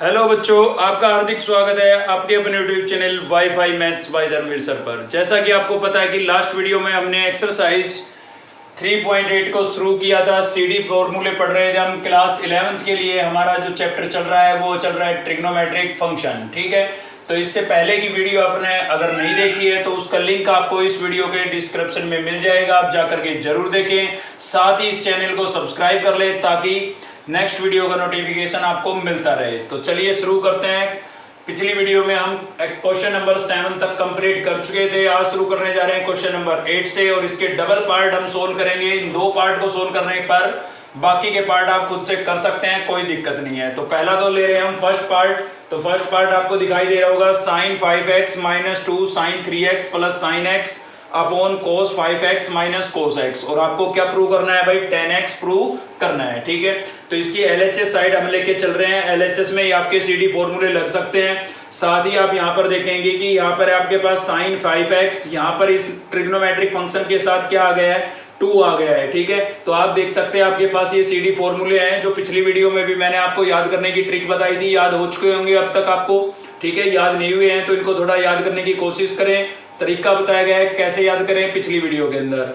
Hello बच्चों, आपका हार्दिक स्वागत है आपके अपने YouTube channel wifi maths by Dharmveer sir पर। जैसा कि आपको पता है कि लास्ट वीडियो में हमने एक्सरसाइज 3.8 को शुरू किया था। सीडी फॉर्मूले पढ़ रहे थे हम क्लास 11th के लिए। हमारा जो चैप्टर चल रहा है वो चल रहा है ट्रिग्नोमेट्रिक फंक्शन। ठीक है, तो इससे पहले की वीडियो आपने अगर नहीं देखी है तो उसका लिंक आपको इस वीडियो के डिस्क्रिप्शन में मिल जाएगा, आप जाकर के जरूर देखें। साथ ही इस चैनल को सब्सक्राइब कर ले ताकि नेक्स्ट वीडियो का नोटिफिकेशन आपको मिलता रहे। तो चलिए शुरू करते हैं। पिछली वीडियो में हम क्वेश्चन नंबर 7 तक कंप्लीट कर चुके थे। आज शुरू करने जा रहे हैं क्वेश्चन नंबर 8 से, और इसके डबल पार्ट हम सोल्व करेंगे। इन दो पार्ट को सोल्व करने पर बाकी के पार्ट आप खुद से कर सकते हैं, कोई दिक्कत नहीं है। तो पहला तो ले रहे हैं हम फर्स्ट पार्ट। तो फर्स्ट पार्ट आपको दिखाई दे रहा होगा, sin 5x - 2 sin 3x plus sin x upon cos 5x minus cos x। और आपको क्या प्रूव करना है भाई? 10x प्रूव करना है। ठीक है, तो इसकी LHS साइड हम लेके चल रहे हैं। LHS में ही आपके CD फॉर्मूले लग सकते हैं। साथ ही आप यहाँ पर देखेंगे कि यहाँ पर आपके पास sin 5x, यहाँ पर इस ट्रिग्नोमेट्रिक फंक्शन के साथ क्या आ गया है? 2 आ गया है। ठीक है, तो आप देख सकते हैं आपके पास ये CD फॉर्मूले हैं जो पिछली वीडियो में भी मैंने आपको याद करने की ट्रिक बताई थी। याद हो चुके होंगे अब तक आपको। ठीक है, याद नहीं हुए हैं तो इनको थोड़ा याद करने की कोशिश करें। तरीका बताया गया है कैसे याद करें पिछली वीडियो के अंदर।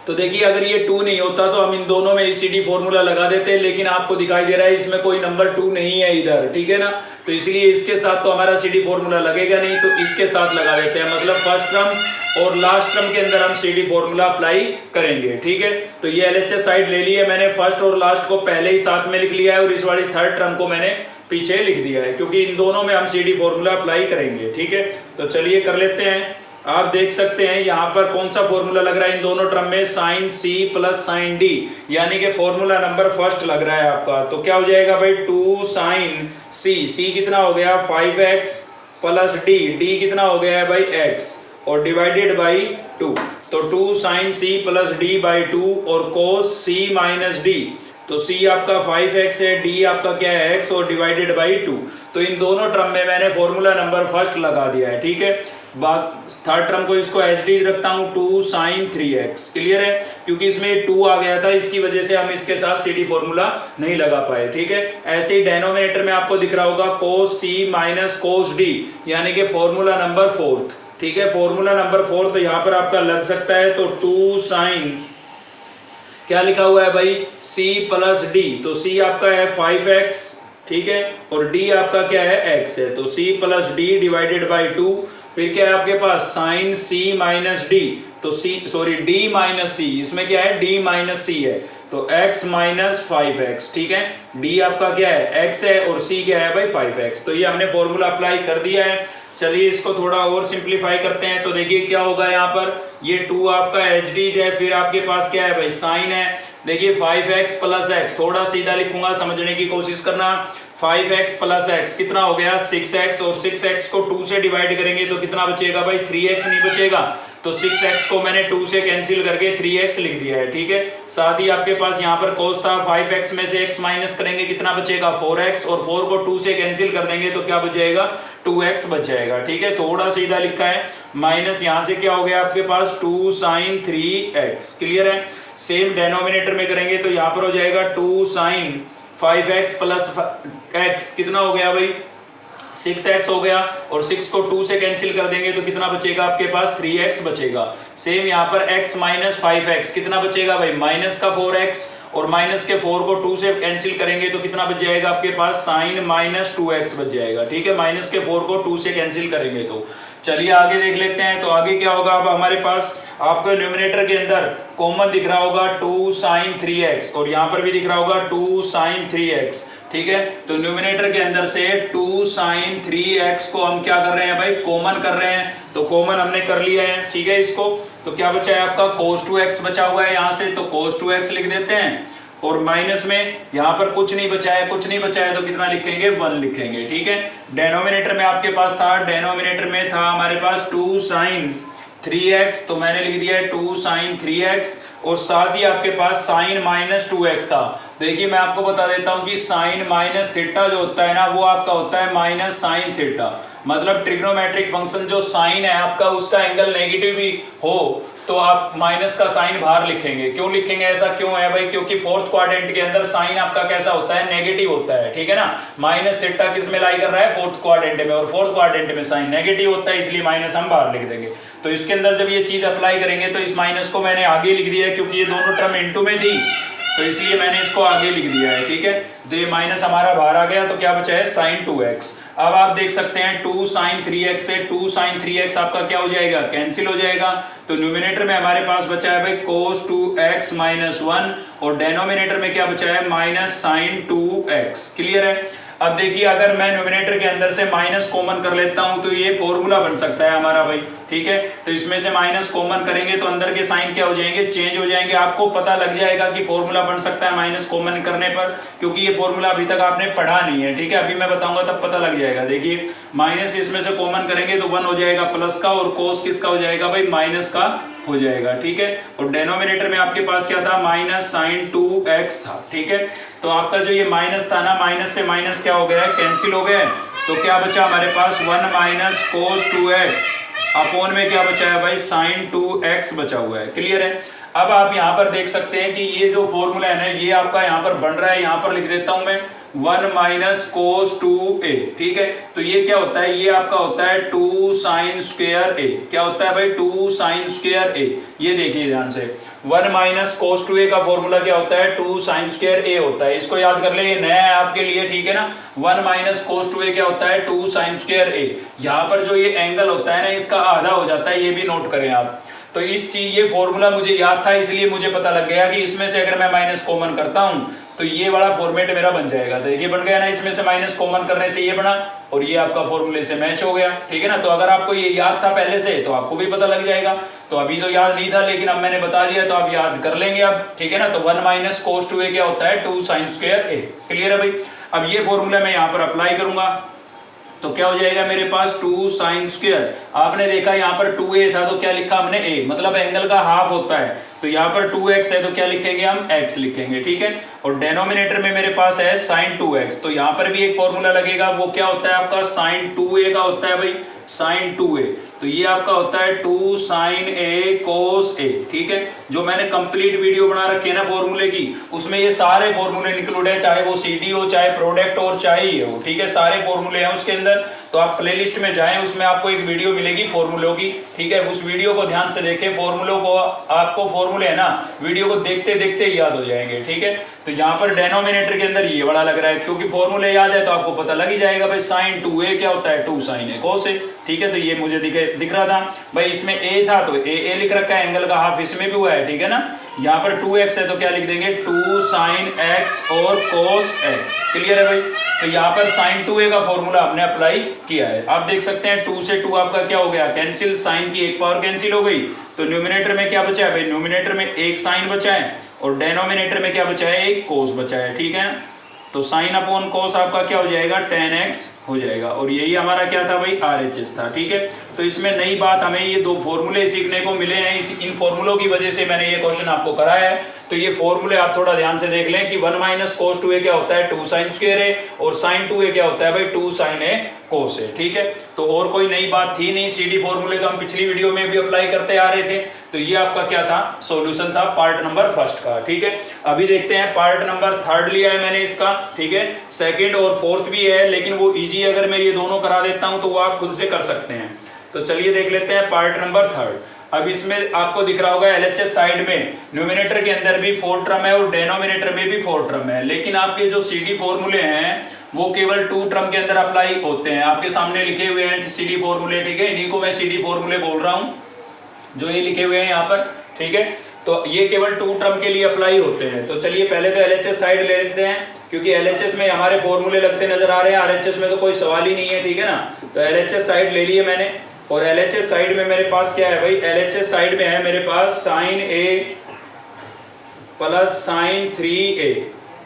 तो देखिए, अगर ये 2 नहीं होता तो हम इन दोनों में CD फॉर्मूला लगा देते, लेकिन आपको दिखाई दे रहा है इसमें कोई नंबर 2 नहीं है इधर। ठीक है ना, तो इसलिए इसके साथ तो हमारा CD फॉर्मूला लगेगा नहीं, तो इसके साथ लगा देते हैं। मतलब फर्स्ट टर्म और लास्ट टर्म के अंदर हम CD फॉर्मूला अप्लाई करेंगे। ठीक है, तो ये LHS साइड ले ली है मैंने। फर्स्ट और लास्ट को पहले ही साथ में लिख लिया है और इस वाली थर्ड टर्म को मैंने पीछे लिख दिया है, क्योंकि इन दोनों में हम CD फॉर्मूला अप्लाई करेंगे। ठीक है, तो चलिए कर लेते हैं। आप देख सकते हैं यहाँ पर कौन सा फॉर्मूला लग रहा है इन दोनों टर्म में? sin c plus sin d, यानी कि फॉर्मूला नंबर फर्स्ट लग रहा है आपका। तो क्या हो जाएगा भाई? 2 sin c कितना हो गया? 5x प्लस d कितना हो गया है भाई? x, और डिवाइडेड बाई 2। तो 2 sin c plus d by 2 और cos c माइनस d। तो c आपका 5x है, d आपका क्या है? x, और डिवाइडेड बाई 2। तो इन दोनों टर्म में मैंने फॉर्मूला नंबर फर्स्ट लगा दिया है। ठीक है, थर्ड टर्म को इसको एच डी रखता हूँ, 2 sin 3x। क्लियर है, क्योंकि इसमें 2 आ गया था, इसकी वजह से हम इसके साथ CD फॉर्मूला नहीं लगा पाए। ठीक है, ऐसे ही डेनोमिनेटर में आपको दिख रहा होगा cos c minus cos d, यानी कि फॉर्मूला नंबर 4। ठीक है, फॉर्मूला नंबर 4 तो यहाँ पर आपका लग सकता है। तो 2 sin क्या लिखा हुआ है भाई? c plus d। तो c आपका है 5x, ठीक है, और d आपका क्या है? x है। तो c plus d divided by 2। फिर क्या है आपके पास? sin c minus d। तो d माइनस c, इसमें क्या है? d माइनस c है, तो x माइनस 5x। ठीक है, d आपका क्या है? x है, और c क्या है भाई? 5x। तो ये हमने फॉर्मूला अप्लाई कर दिया है। चलिए इसको थोड़ा और सिंप्लीफाई करते हैं। तो देखिए क्या होगा यहाँ पर, ये 2 आपका एच डी है, फिर आपके पास क्या है भाई? साइन है। देखिए 5x प्लस x, थोड़ा सीधा लिखूंगा, समझने की कोशिश करना। 5x प्लस x कितना हो गया? 6x, और 6x को 2 से डिवाइड करेंगे तो कितना बचेगा भाई? 3x नहीं बचेगा। तो 6x को मैंने 2 से कैंसिल करके 3x लिख दिया है। ठीक है, साथ ही आपके पास यहाँ पर cos था, 5x में से x माइनस करेंगे कितना बचेगा? 4x, और 4 को 2 से कैंसिल कर देंगे तो क्या बचेगा? 2x बच जाएगा। ठीक है, थोड़ा सीधा लिखा है। माइनस यहाँ से क्या हो गया आपके पास? 2 sin 3x। क्लियर है, सेम डेनोमिनेटर में करेंगे तो यहाँ पर हो जाएगा 2 sin 5x प्लस x, कितना हो गया भाई? 6x हो गया, और 6 को 2 से कैंसिल कर देंगे तो कितना बचेगा आपके पास? 3x बचेगा। सेम यहाँ पर x माइनस 5x कितना बचेगा भाई? माइनस का 4x, और माइनस के 4 को 2 से कैंसिल करेंगे तो कितना बच जाएगा आपके पास? sin माइनस 2x बच जाएगा। ठीक है, माइनस के 4 को 2 से कैंसिल करेंगे तो। चलिए आगे देख लेते हैं। तो आगे क्या होगा? अब हमारे पास आपको न्यूमरेटर के अंदर कॉमन दिख रहा होगा 2 sin 3x, और यहाँ पर भी दिख रहा होगा 2 sin 3x। ठीक है, तो न्यूमरेटर के अंदर से 2 sin 3x को हम क्या कर रहे हैं भाई? कॉमन कर रहे हैं। तो कॉमन हमने कर लिया है। ठीक है, इसको तो क्या बचा है आपका? cos 2x बचा हुआ है यहाँ से, तो cos 2x लिख देते हैं, और माइनस में यहाँ पर कुछ नहीं बचा है, कुछ नहीं बचा है तो कितना लिखेंगे? 1 लिखेंगे। ठीक है, डेनोमिनेटर में आपके पास था, डेनोमिनेटर में था हमारे पास 2 sin 3x, तो मैंने लिख दिया है 2 sin 3x, और साथ ही आपके पास sin माइनस 2x था। देखिए मैं आपको बता देता हूँ कि sin माइनस थीटा जो होता है ना, वो आपका होता है माइनस sin थीटा। मतलब ट्रिग्नोमेट्रिक फंक्शन जो साइन है आपका, उसका एंगल नेगेटिव भी हो तो आप माइनस का साइन बाहर लिखेंगे। क्यों लिखेंगे, ऐसा क्यों है भाई, क्योंकि फोर्थ क्वाड्रेंट के अंदर साइन आपका कैसा होता है, नेगेटिव होता है, ठीक है ना। माइनस थीटा किस में लाई कर रहा है, फोर्थ क्वाड्रेंट में, और फोर्थ क्वाड्रेंट में साइन नेगेटिव होता है, इसलिए माइनस हम बाहर लिख देंगे। तो इसके अंदर जब ये चीज अप्लाई करेंगे तो इस माइनस को मैंने आगे लिख दिया है, क्योंकि ये दोनों टर्म इनटू में थी तो इसलिए मैंने इसको आगे लिख दिया है, ठीक है। तो ये माइनस हमारा बाहर आ गया, तो क्या बचा है, साइन 2x। अब आप देख सकते हैं 2 sin 3x से 2 sin 3x आपका क्या हो जाएगा, कैंसिल हो जाएगा। तो न्यूमिनेटर में हमारे पास बचा है भाई cos 2x माइनस 1, और डेनोमिनेटर में क्या बचा है, माइनस साइन 2x। क्लियर है। अब देखिए अगर मैं न्यूमिनेटर के अंदर से माइनस कॉमन कर लेता हूं तो ये फॉर्मूला बन सकता है हमारा भाई, ठीक है। तो इसमें से माइनस कॉमन करेंगे तो अंदर के साइन क्या हो जाएंगे, चेंज हो जाएंगे। आपको पता लग जाएगा कि फॉर्मूला बन सकता है माइनस कॉमन करने पर, क्योंकि ये फॉर्मूला अभी तक आपने पढ़ा नहीं है, ठीक है। अभी मैं बताऊंगा तब पता लग जाएगा। देखिए माइनस इसमें से कॉमन करेंगे तो 1 हो जाएगा प्लस का, और कोस किसका हो जाएगा भाई, माइनस का हो जाएगा, ठीक है। और डेनोमिनेटर में आपके पास क्या था, माइनस साइन 2x था, ठीक है। तो आपका जो ये माइनस था ना, माइनस से माइनस क्या हो गया है, कैंसिल हो गया है। तो क्या बचा हमारे पास 1 माइनस कोस 2x अपॉन में क्या बचा है भाई, साइन 2x बचा हुआ है। क्लियर है। अब आप यहाँ पर देख सकते हैं कि ये जो फॉर्मूला है ना, ये आपका यहाँ पर बन रहा है, यहाँ पर लिख देता हूं मैं 1 माइनस कोस 2a, ठीक है। तो ये क्या होता है, ये आपका होता है 2 साइन स्क्वायर a। क्या होता है भाई, 2 साइन स्क्वायर a। ये देखिए ध्यान से, 1 माइनस कोस 2a का फॉर्मूला क्या होता है, 2 साइन स्क्वायर a होता है। इसको याद कर ले, ये नया है आपके लिए, ठीक है ना। 1 माइनस कोस 2a क्या होता है, 2 साइन स्क्वायर a। यहाँ पर जो ये एंगल होता है ना, इसका आधा हो जाता है, ये भी नोट करें आप। तो इस चीज, ये फॉर्मूला मुझे याद था, इसलिए मुझे पता लग गया कि इसमें से अगर मैं माइनस कॉमन करता हूं तो ये वाला फॉर्मेट मेरा बन जाएगा। तो ये बन गया ना, इसमें से माइनस कॉमन करने से ये बना, और ये आपका फॉर्मूले से मैच हो गया, ठीक है ना। तो अगर आपको ये याद था पहले से तो आपको भी पता लग जाएगा। तो अभी तो याद नहीं था, लेकिन अब मैंने बता दिया तो आप याद कर लेंगे अब, ठीक है ना। तो 1 माइनस कोस 2a क्या होता है, 2 साइन स्क्वायर a। क्लियर है भाई। अब ये फॉर्मूला मैं यहाँ पर अप्लाई करूंगा तो क्या हो जाएगा मेरे पास, 2 साइन स्क्वायर। आपने देखा यहाँ पर 2a था तो क्या लिखा हमने, a, मतलब एंगल का हाफ होता है। तो यहाँ पर 2x है तो क्या लिखेंगे हम, x लिखेंगे, ठीक है। और डेनोमिनेटर में मेरे पास है साइन 2x, तो यहाँ पर भी एक फॉर्मूला लगेगा, वो क्या होता है आपका, साइन 2a का होता है भाई, साइन 2a। तो ये आपका होता है 2 साइन a कोस a, ठीक है। जो मैंने कंप्लीट वीडियो बना रखी है ना फॉर्मूले की, उसमें ये सारे फॉर्मूले इंक्लूड है, चाहे वो CD हो, चाहे प्रोडक्ट और चाहे ये हो, ठीक है। सारे फॉर्मूले हैं उसके अंदर। तो आप प्लेलिस्ट में जाएं, उसमें आपको एक वीडियो मिलेगी फॉर्मूलों की, ठीक है। उस वीडियो को ध्यान से देखें, फॉर्मूलों को, आपको फॉर्मूले है ना, वीडियो को देखते देखते याद हो जाएंगे, ठीक है। तो यहाँ पर डेनोमिनेटर के अंदर ये बड़ा लग रहा है, क्योंकि फॉर्मूले याद है तो आपको पता लग ही जाएगा भाई, साइन 2a क्या होता है, 2 साइन a कोस a, ठीक है। तो ये मुझे दिख रहा था भाई, इसमें a था तो a लिख रखा है, एंगल का हाफ इसमें भी हुआ है, ठीक है ना। यहाँ पर 2x है तो क्या लिख देंगे, 2 साइन x और कोस x। क्लियर है भाई। तो यहाँ पर साइन 2a का फॉर्मूला आपने अप्लाई किया है। आप देख सकते हैं 2 से 2 आपका क्या हो गया, कैंसिल, साइन की एक पावर कैंसिल हो गई। तो न्यूमिनेटर में क्या बचा है भाई, न्यूमिनेटर में एक साइन बचा है, और डेनोमिनेटर में क्या बचा है, एक कोस बचा है, ठीक है। तो साइन अपॉन कोस आपका क्या हो जाएगा, tan x हो जाएगा। और यही हमारा क्या था भाई, RHS था, ठीक है। तो इसमें नई बात, हमें ये 2 फॉर्मूले सीखने को मिले हैं, इन फॉर्मूलों की वजह से मैंने ये क्वेश्चन आपको कराया है। तो ये फॉर्मूले आप थोड़ा ध्यान से देख लें कि 1 माइनस कोस 2a क्या होता है, 2 साइन स्क्वायर a, और साइन 2a क्या होता है भाई, 2 साइन a कोस a, ठीक है। तो और कोई नई बात थी नहीं, CD फॉर्मूले तो हम पिछली वीडियो में भी अप्लाई करते आ रहे थे। तो ये आपका क्या था, सॉल्यूशन था पार्ट नंबर 1 का, ठीक है। अभी देखते हैं पार्ट नंबर 3 लिया है मैंने इसका, ठीक है। 2nd और 4th भी है, लेकिन वो इजी, अगर मैं ये दोनों करा देता हूं तो वो आप खुद से कर सकते हैं। तो चलिए देख लेते हैं पार्ट नंबर 3। अब इसमें आपको दिख रहा होगा LHS साइड में, न्यूमिनेटर के अंदर भी 4 टर्म है और डेनोमिनेटर में भी 4 टर्म है, लेकिन आपके जो CD फॉर्मूले हैं वो केवल 2 टर्म के अंदर अप्लाई होते हैं। आपके सामने लिखे हुए हैं CD फॉर्मूले, ठीक है। इन्हीं को मैं CD फॉर्मूले बोल रहा हूँ, जो ये लिखे हुए हैं यहाँ पर, ठीक है। तो ये केवल 2 टर्म के लिए अप्लाई होते हैं। तो चलिए पहले तो LHS साइड ले लेते हैं, क्योंकि LHS में हमारे फॉर्मूले लगते नजर आ रहे हैं, RHS में तो कोई सवाल ही नहीं है, ठीक है ना। तो LHS साइड ले लिए मैंने, और LHS साइड में मेरे पास क्या है भाई, LHS साइड में है मेरे पास sine a plus sine 3a।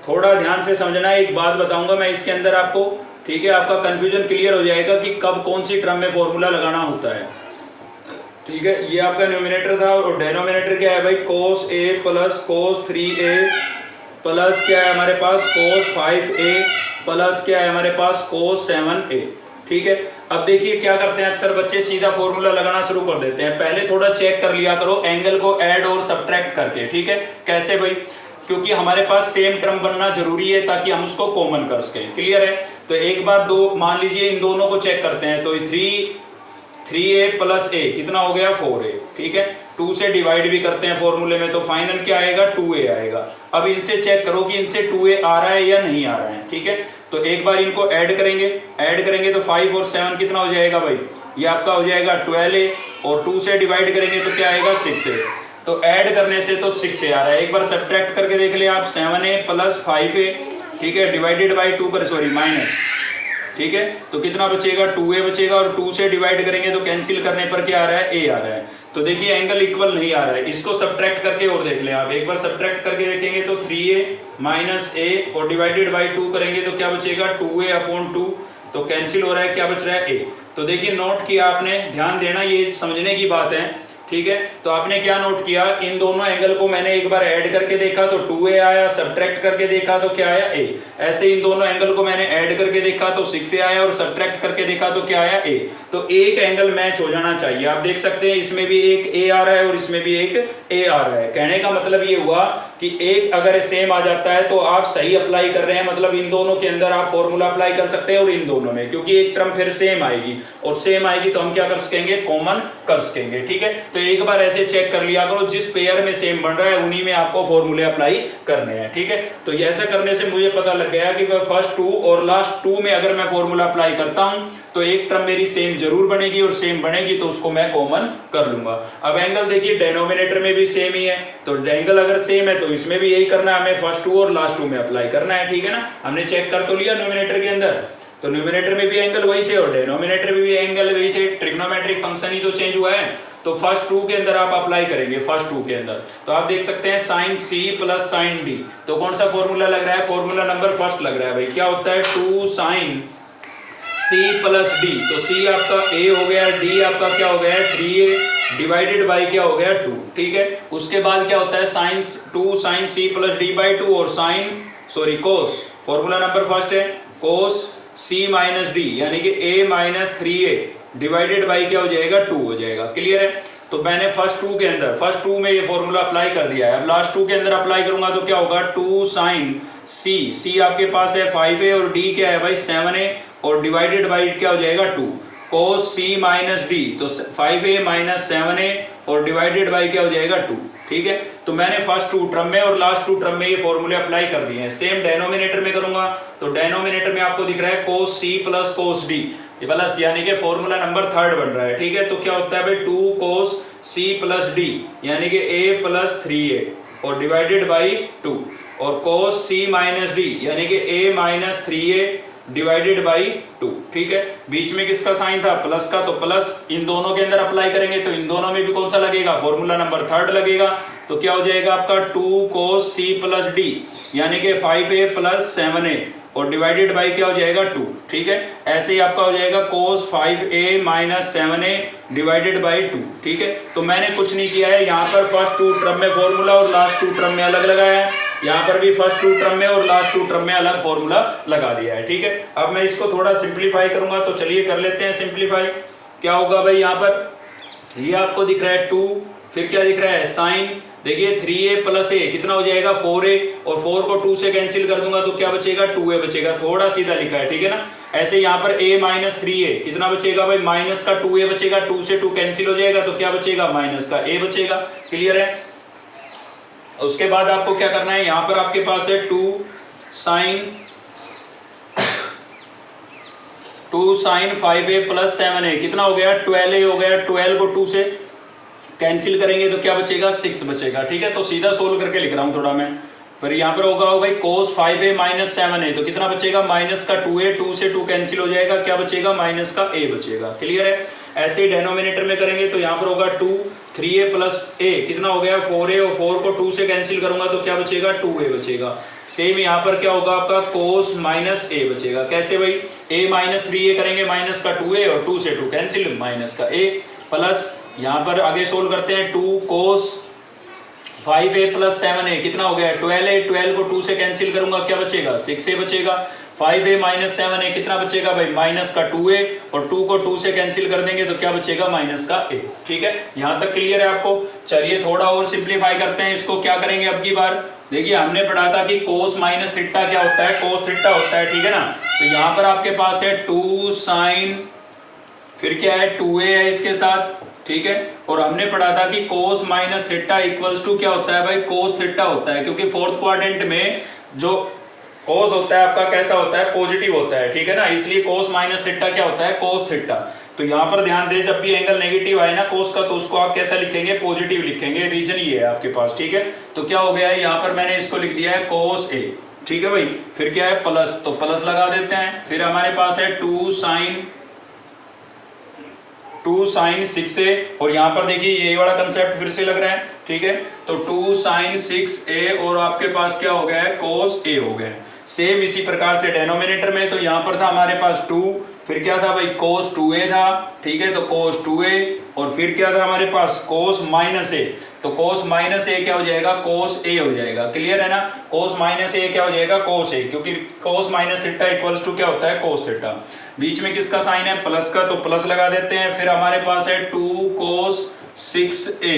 थोड़ा ध्यान से समझना, एक बात बताऊंगा मैं इसके अंदर आपको, ठीक है। आपका कंफ्यूजन क्लियर हो जाएगा कि कब कौन सी टर्म में फॉर्मूला लगाना होता है, ठीक है। ये आपका न्यूमिनेटर था, और डेनोमिनेटर क्या है भाई, cos a plus cos 3a plus क्या है हमारे पास, cos 5a प्लस क्या है हमारे पास, cos 7a, ठीक है। अब देखिए क्या करते हैं, अक्सर बच्चे सीधा फॉर्मूला लगाना शुरू कर देते हैं। पहले थोड़ा चेक कर लिया करो एंगल को ऐड और सब्ट्रैक्ट करके, ठीक है। कैसे भाई, क्योंकि हमारे पास सेम टर्म बनना जरूरी है ताकि हम उसको कॉमन कर सकें। क्लियर है। तो एक बार दो मान लीजिए, इन दोनों को चेक करते हैं। तो 3a प्लस a कितना हो गया 4a, ठीक है। 2 से डिवाइड भी करते हैं फॉर्मूले में, तो फाइनल क्या आएगा 2a आएगा। अब इनसे चेक करो कि इनसे 2a आ रहा है या नहीं आ रहा है, ठीक है। तो एक बार इनको ऐड करेंगे तो 5 और 7 कितना हो जाएगा भाई, ये आपका हो जाएगा 12a, और 2 से डिवाइड करेंगे तो क्या आएगा 6a। तो ऐड करने से तो 6a आ रहा है। एक बार सब्ट्रैक्ट करके देख लें आप, 7a प्लस 5a, ठीक है, डिवाइडेड बाई 2 कर, सॉरी माइनस, ठीक है। तो कितना बचेगा 2a बचेगा, और 2 से डिवाइड करेंगे तो कैंसिल करने पर क्या आ रहा है a आ रहा है। तो देखिए एंगल इक्वल नहीं आ रहा है। इसको सब्ट्रैक्ट करके और देख लें आप, एक बार सब्ट्रैक्ट करके देखेंगे तो 3a माइनस a और डिवाइडेड बाई 2 करेंगे तो क्या बचेगा 2a अपॉन 2, तो कैंसिल हो रहा है, क्या बच रहा है a। तो देखिए नोट किया आपने, ध्यान देना, ये समझने की बात है, ठीक है। तो आपने क्या नोट किया, इन दोनों एंगल को मैंने एक बार ऐड करके देखा तो 2a आया, सब्ट्रैक्ट करके देखा तो क्या आया a। ऐसे इन दोनों एंगल को मैंने ऐड करके देखा तो 6a आया, और सब्ट्रैक्ट करके देखा तो क्या आया a। तो एक एंगल मैच हो जाना चाहिए। आप देख सकते हैं इसमें भी एक a आ रहा है और इसमें भी एक a आ रहा है। कहने का मतलब ये हुआ कि एक अगर सेम आ जाता है तो आप सही अप्लाई कर रहे हैं, मतलब इन दोनों के अंदर आप फॉर्मूला अप्लाई कर सकते हैं, और इन दोनों में, क्योंकि एक टर्म फिर सेम आएगी, और सेम आएगी तो हम क्या कर सकेंगे, कॉमन कर सकेंगे, ठीक है। तो एक बार ऐसे चेक कर लिया करो, जिस पेयर में सेम बन रहा है उन्हीं में आपको फॉर्मूले अप्लाई करने हैं, ठीक है। तो ये ऐसा करने से मुझे पता लग गया कि फर्स्ट 2 और लास्ट 2 में अगर मैं फॉर्मूला अप्लाई करता हूं तो एक टर्म मेरी सेम जरूर बनेगी, और सेम बनेगी तो उसको मैं कॉमन कर लूंगा। अब एंगल देखिए डिनोमिनेटर में भी सेम ही है, तो एंगल अगर सेम है तो इसमें भी यही करना है, हमें फर्स्ट 2 और लास्ट 2 में अप्लाई करना है, ठीक है ना। हमने चेक कर तो लिया न्यूमिनेटर के अंदर, तो न्यूमिनेटर में भी एंगल वही थे और डिनोमिनेटर में भी एंगल वही थे, ट्रिग्नोमेट्रिक फंक्शन ही तो चेंज हुआ है। तो फर्स्ट 2 के अंदर आप अप्लाई करेंगे, फर्स्ट 2 के अंदर तो आप देख सकते हैं sin c plus sin d, तो कौन सा फॉर्मूला लग रहा है, फॉर्मूला नंबर फर्स्ट लग रहा है भाई। क्या होता है 2 sin c प्लस d, तो c आपका a हो गया, d आपका क्या हो गया 3a डिवाइडेड बाई क्या हो गया 2, ठीक है। उसके बाद क्या होता है2 sin c plus d by 2 और cos, फॉर्मूला नंबर फर्स्ट है cos c माइनस d, यानी कि a minus 3a divided by क्या हो जाएगा 2 हो जाएगा। क्लियर है। तो मैंने फर्स्ट 2 में ये फॉर्मूला अप्लाई कर दिया है। अब लास्ट 2 के अंदर अप्लाई करूंगा तो क्या होगा 2 sin c आपके पास है 5a और d क्या है भाई 7a, और डिवाइडेड बाई क्या हो जाएगा 2 cos c माइनस d, तो 5a माइनस 7a और डिवाइडेड बाई क्या हो जाएगा 2, ठीक है। तो मैंने फर्स्ट 2 टर्म में और लास्ट 2 टर्म में ये फॉर्मूले अप्लाई कर दिए हैं। सेम डेनोमिनेटर में करूंगा तो डेनोमिनेटर में आपको दिख रहा है cos c plus cos d, ये प्लस यानी कि फॉर्मूला नंबर थर्ड बन रहा है, ठीक है। तो क्या होता है भाई 2 cos c प्लस d यानी कि a प्लस 3a और डिवाइडेड बाई 2, और cos c माइनस d यानी कि a minus 3a divided by 2, ठीक है। बीच में किसका साइन था, प्लस का, तो प्लस इन दोनों के अंदर अप्लाई करेंगे तो इन दोनों में भी कौन सा लगेगा, फॉर्मूला नंबर थर्ड लगेगा। तो क्या हो जाएगा आपका 2 cos c प्लस d यानी कि 5a प्लस 7a और डिवाइडेड बाई क्या हो जाएगा 2, ठीक है। ऐसे ही आपका हो जाएगा cos 5a minus 7a divided by 2, ठीक है। तो मैंने कुछ नहीं किया है, यहाँ पर फर्स्ट 2 टर्म में फॉर्मूला और लास्ट 2 टर्म में अलग लगाया है, यहाँ पर भी फर्स्ट 2 टर्म में और लास्ट 2 टर्म में अलग फॉर्मूला लगा दिया है, ठीक है। अब मैं इसको थोड़ा सिंप्लीफाई करूंगा, तो चलिए कर लेते हैं सिंप्लीफाई। क्या होगा भाई, यहाँ पर ये आपको दिख रहा है 2, फिर क्या दिख रहा है साइन, देखिए 3a प्लस a कितना हो जाएगा 4a, और 4 को 2 से कैंसिल कर दूंगा तो क्या बचेगा 2a बचेगा, थोड़ा सीधा लिखा है, ठीक है ना। ऐसे यहाँ पर a माइनस 3a कितना बचेगा भाई, माइनस का 2a बचेगा, 2 से 2 कैंसिल हो जाएगा तो क्या बचेगा माइनस का a बचेगा। क्लियर है। उसके बाद आपको क्या करना है, यहाँ पर आपके पास है 2 sin 5a प्लस 7a कितना हो गया 12a हो गया, 12 को 2 से कैंसिल करेंगे तो क्या बचेगा 6 बचेगा, ठीक है। तो सीधा सोल्व करके लिख रहा हूं थोड़ा मैं, पर यहाँ पर होगा भाई cos 5a माइनस 7a, तो कितना बचेगा माइनस का 2a, 2 से 2 कैंसिल हो जाएगा, क्या बचेगा माइनस का a बचेगा। क्लियर है। ऐसे ही डेनोमिनेटर में करेंगे तो यहाँ पर होगा 2 3a प्लस a कितना हो गया 4a, और 4 को 2 से कैंसिल करूंगा तो क्या बचेगा 2a बचेगा। सेम यहाँ पर क्या होगा आपका cos माइनस a बचेगा। कैसे भाई, a माइनस 3a करेंगे माइनस का 2a और 2 से 2 कैंसिल माइनस का a, प्लस यहाँ पर आगे सोल्व करते हैं 2 cos 5a प्लस 7a कितना हो गया 12a, 12 को 2 से कैंसिल करूंगा क्या बचेगा 6a बचेगा, 5a माइनस 7a कितना बचेगा भाई, माइनस का 2a, और 2 को 2 से कैंसिल कर देंगे तो क्या बचेगा, माइनस का a। ठीक है, यहां तक क्लियर है आपको। चलिए थोड़ा और सिंप्लीफाई करते हैं इसको। क्या करेंगे अब की बार, देखिए हमने पढ़ा था कि कोस माइनस थीटा क्या होता है, कोस थीटा होता है। ठीक है ना, तो यहाँ पर आपके पास है 2 साइन, फिर क्या है 2a है इसके साथ। ठीक है, और हमने पढ़ा था कि cos minus theta equals to क्या होता है भाई, कोस थीटा होता है, क्योंकि फोर्थ क्वाड्रेंट में जो कोस होता है आपका कैसा होता है, पॉजिटिव होता है। ठीक है ना, इसलिए कोस माइनस थीटा क्या होता है, कोस थीटा। तो यहाँ पर ध्यान दें, जब भी एंगल नेगेटिव आए ना कोस का, तो उसको आप कैसा लिखेंगे, पॉजिटिव लिखेंगे। रीजन ये है आपके पास। ठीक है, तो क्या हो गया है, यहाँ पर मैंने इसको लिख दिया है कोस ए। ठीक है भाई, फिर क्या है प्लस, तो प्लस लगा देते हैं। फिर हमारे पास है 2 साइन 6a, और यहाँ पर देखिए यही वाला कंसेप्ट फिर से लग रहा है। ठीक है, तो 2 साइन 6a और आपके पास क्या हो गया है, कोस a हो गया है। सेम इसी प्रकार से डेनोमिनेटर में, तो यहाँ पर था हमारे पास 2, फिर क्या था भाई कोस 2a था। ठीक है, तो कोस 2a, और फिर क्या था हमारे पास कोस माइनस a, तो कोस माइनस a क्या हो जाएगा, कोस a हो जाएगा। क्लियर है ना, कोस माइनस a क्या हो जाएगा, कोस a, क्योंकि cos minus theta equals to क्या होता है, कोस थीटा। बीच में किसका साइन है, प्लस का, तो प्लस लगा देते हैं। फिर हमारे पास है 2 कोस 6a,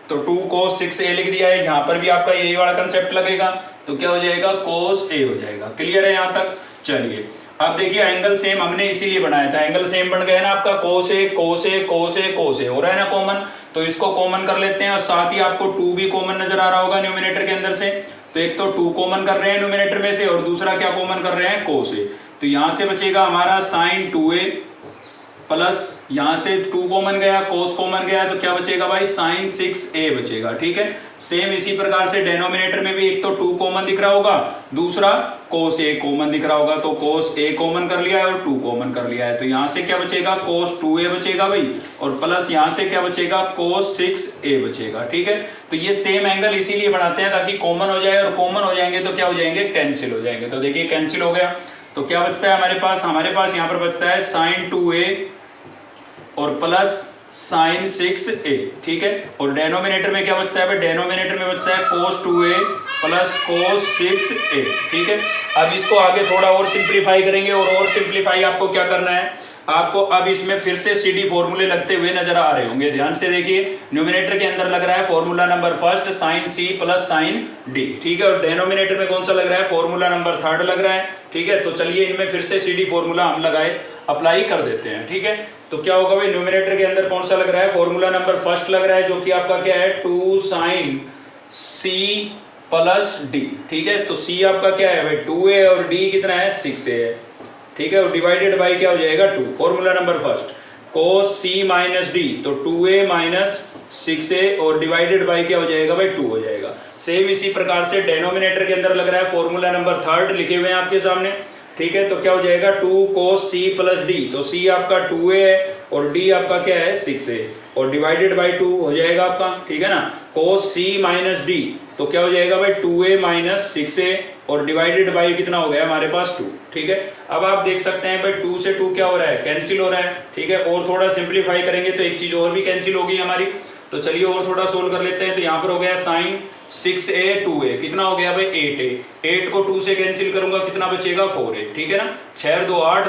तो 2 कोस 6a लिख दिया है। यहाँ पर भी आपका यही वाला कंसेप्ट लगेगा, तो क्या हो जाएगा, कोस a हो जाएगा। क्लियर है यहाँ तक। चलिए अब देखिए एंगल सेम हमने इसीलिए बनाया था, एंगल सेम बन गया ना आपका, कोस a cos a cos a cos a हो रहा है ना कॉमन, तो इसको कॉमन कर लेते हैं। और साथ ही आपको 2 भी कॉमन नजर आ रहा होगा न्यूमरेटर के अंदर से, तो एक तो 2 कॉमन कर रहे हैं न्यूमरेटर में से, और दूसरा क्या कॉमन कर रहे हैं, कोस a। तो यहां से बचेगा हमारा साइन 2a, प्लस यहां से 2 कॉमन गया, कोस कॉमन गया, तो क्या बचेगा भाई, साइन 6a बचेगा। ठीक है, सेम इसी प्रकार से डेनोमिनेटर में भी एक तो 2 कॉमन दिख रहा होगा, दूसरा कोस a कॉमन दिख रहा होगा, तो कोस a कॉमन कर लिया है और 2 कॉमन कर लिया है, तो यहां से क्या बचेगा, कोस 2a बचेगा भाई, और प्लस यहां से क्या बचेगा, कोस 6a बचेगा। ठीक है, तो ये सेम एंगल इसीलिए बनाते हैं ताकि कॉमन हो जाए, और कॉमन हो जाएंगे तो क्या हो जाएंगे, कैंसिल हो जाएंगे। तो देखिए कैंसिल हो गया, तो क्या बचता है हमारे पास यहाँ पर बचता है साइन 2a और प्लस साइन 6a। ठीक है, और डेनोमिनेटर में क्या बचता है भाई, डेनोमिनेटर में बचता है कोस 2a प्लस कोस 6a। ठीक है, अब इसको आगे थोड़ा और सिंप्लीफाई करेंगे, और सिंप्लीफाई आपको क्या करना है, आपको अब इसमें फिर से सीडी फॉर्मूले लगते हुए नजर आ रहे होंगे। ध्यान से देखिए, न्यूमरेटर के अंदर लग रहा है formula number first sine c plus sine d। ठीक है, और डेनोमिनेटर में कौन सा लग रहा है, फॉर्मूला नंबर थर्ड लग रहा है। ठीक है, तो चलिए इनमें फिर से सीडी फॉर्मूला हम लगाए, अप्लाई कर देते हैं। ठीक है, तो क्या होगा भाई, न्यूमरेटर के अंदर कौन सा लग रहा है, फॉर्मूला नंबर फर्स्ट लग रहा है, जो कि आपका क्या है, 2 साइन c प्लस d। ठीक है, तो c आपका क्या है भाई 2a, और d कितना है 6a है। ठीक है, और डिवाइडेड बाई क्या हो जाएगा 2, फॉर्मूला नंबर फर्स्ट कोस c माइनस d, तो 2a माइनस 6a, और डिवाइडेड बाई क्या हो जाएगा भाई 2 हो जाएगा। सेम इसी प्रकार से डेनोमिनेटर के अंदर लग रहा है फॉर्मूला नंबर थर्ड, लिखे हुए हैं आपके सामने। ठीक है, तो क्या हो जाएगा 2 कोस c प्लस d, तो c आपका 2a है और d आपका क्या है 6a, और डिवाइडेड बाई 2 हो जाएगा आपका। ठीक है ना, कोस c माइनस d, तो क्या हो जाएगा भाई 2a माइनस 6a, और डिवाइडेड बाई कितना हो गया हमारे पास 2। ठीक है, अब आप देख सकते हैं भाई 2 से 2 क्या हो रहा है, कैंसिल हो रहा है। ठीक है, और थोड़ा सिंप्लीफाई करेंगे तो एक चीज और भी कैंसिल होगी हमारी, तो चलिए और थोड़ा सोल्व कर लेते हैं। तो यहाँ पर हो गया साइन 6a 2a, कितना हो गया भाई 8a, 8 को 2 से कैंसिल करूंगा कितना बचेगा 4a। ठीक है ना, 6 2 8,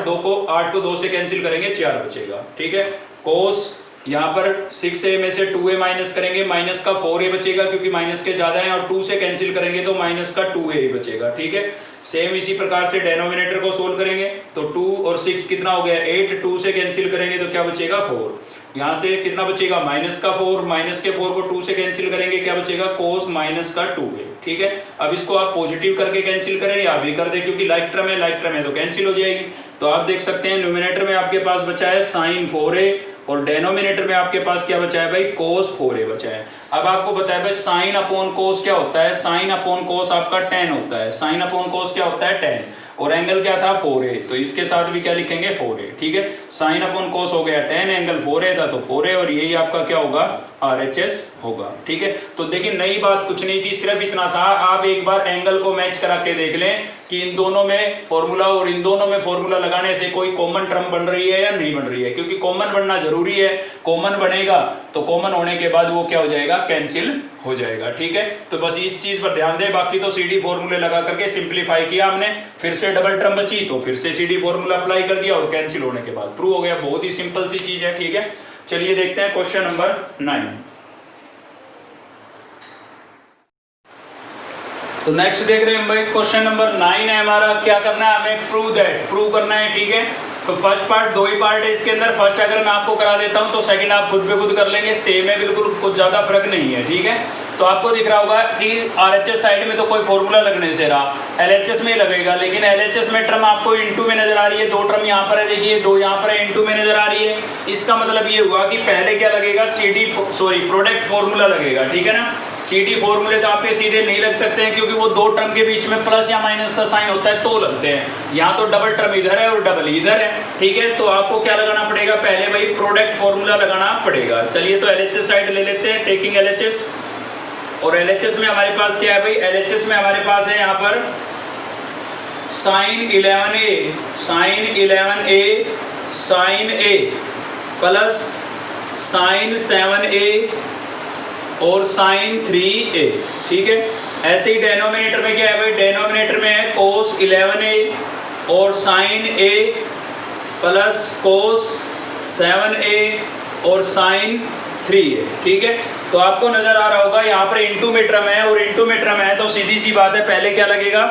8 को 2 से कैंसिल करेंगे 4 बचेगा। ठीक है, कोस यहाँ पर 6a में से 2a माइनस करेंगे, माइनस का 4a बचेगा क्योंकि माइनस के ज्यादा है, और 2 से कैंसिल करेंगे तो माइनस का 2a ही बचेगा। ठीक है, सेम इसी प्रकार से डेनोमिनेटर को सोल्व करेंगे, तो 2 और 6 कितना हो गया 8, 2 से कैंसिल करेंगे तो क्या बचेगा 4, यहाँ से कितना बचेगा माइनस का 4, माइनस के 4 को 2 से कैंसिल करेंगे क्या बचेगा कोस माइनस का 2a। ठीक है, अब इसको आप पॉजिटिव करके कैंसिल करें या भी कर दे, क्योंकि लाइक टर्म है तो कैंसिल हो जाएगी। तो आप देख सकते हैं न्यूमरेटर में आपके पास बचा है साइन 4a, और डेनोमिनेटर में आपके पास क्या बचा है भाई कोस 4a बचा है। अब आपको बताया भाई साइन अपॉन कोस क्या होता है, साइन अपॉन कोस आपका tan होता है, साइन अपॉन कोस क्या होता है tan, और एंगल क्या था 4a, तो इसके साथ भी क्या लिखेंगे 4a। ठीक है, साइन अपॉन कोस हो गया tan, एंगल 4a था तो 4a, और यही आपका क्या होगा RHS होगा। ठीक है, तो देखिए नई बात कुछ नहीं थी, सिर्फ इतना था, आप एक बार एंगल को मैच करा के देख लें कि इन दोनों में फॉर्मूला और इन दोनों में फॉर्मूला लगाने से कोई कॉमन टर्म बन रही है या नहीं बन रही है, क्योंकि कॉमन बनना जरूरी है। कॉमन बनेगा तो कॉमन होने के बाद वो क्या हो जाएगा, कैंसिल हो जाएगा। ठीक है, तो बस इस चीज पर ध्यान दें। बाकी तो सीडी फॉर्मूले लगा करके सिंप्लीफाई किया हमने, फिर से डबल टर्म बची तो फिर से सीडी फॉर्मूला अप्लाई कर दिया और कैंसिल होने के बाद प्रूव हो गया। बहुत ही सिंपल सी चीज है। ठीक है, चलिए देखते हैं क्वेश्चन नंबर 9। तो नेक्स्ट देख रहे हैं भाई, क्वेश्चन नंबर 9 है हमारा। क्या करना है हमें, प्रूव करना है। ठीक है, तो फर्स्ट पार्ट, 2 ही पार्ट है इसके अंदर। फर्स्ट अगर मैं आपको करा देता हूं तो सेकंड आप खुद पे खुद कर लेंगे, सेम है बिल्कुल, कुछ ज्यादा फर्क नहीं है। ठीक है, तो आपको दिख रहा होगा कि RHS साइड में तो कोई फॉर्मूला लगने से रहा, LHS में लगेगा, लेकिन LHS में टर्म आपको इनटू में नजर आ रही है। 2 टर्म यहाँ पर है, देखिए 2 यहाँ पर है, इनटू में नजर आ रही है। इसका मतलब ये हुआ कि पहले क्या लगेगा, प्रोडक्ट फॉर्मूला लगेगा। ठीक है ना, CD फॉर्मूले तो आपके सीधे नहीं लग सकते हैं, क्योंकि वो 2 टर्म के बीच में प्लस या माइनस का साइन होता है तो लगते हैं। यहाँ तो डबल टर्म इधर है और डबल इधर है। ठीक है, तो आपको क्या लगाना पड़ेगा, पहले भाई प्रोडक्ट फॉर्मूला लगाना पड़ेगा। चलिए तो LHS साइड ले लेते हैं, टेकिंग LHS। और LHS में हमारे पास क्या है भाई, LHS में हमारे पास है यहाँ पर sine 11A sine A plus sine 7A और साइन 3A। ठीक है, ऐसे ही डेनोमिनेटर में क्या है भाई, डेनोमिनेटर में है कोस 11A और sign A plus cos 7A और साइन 3A। ठीक है, तो आपको नजर आ रहा होगा यहाँ पर इनटू में टर्म है और इनटू में टर्म है, तो सीधी सी बात है पहले क्या लगेगा,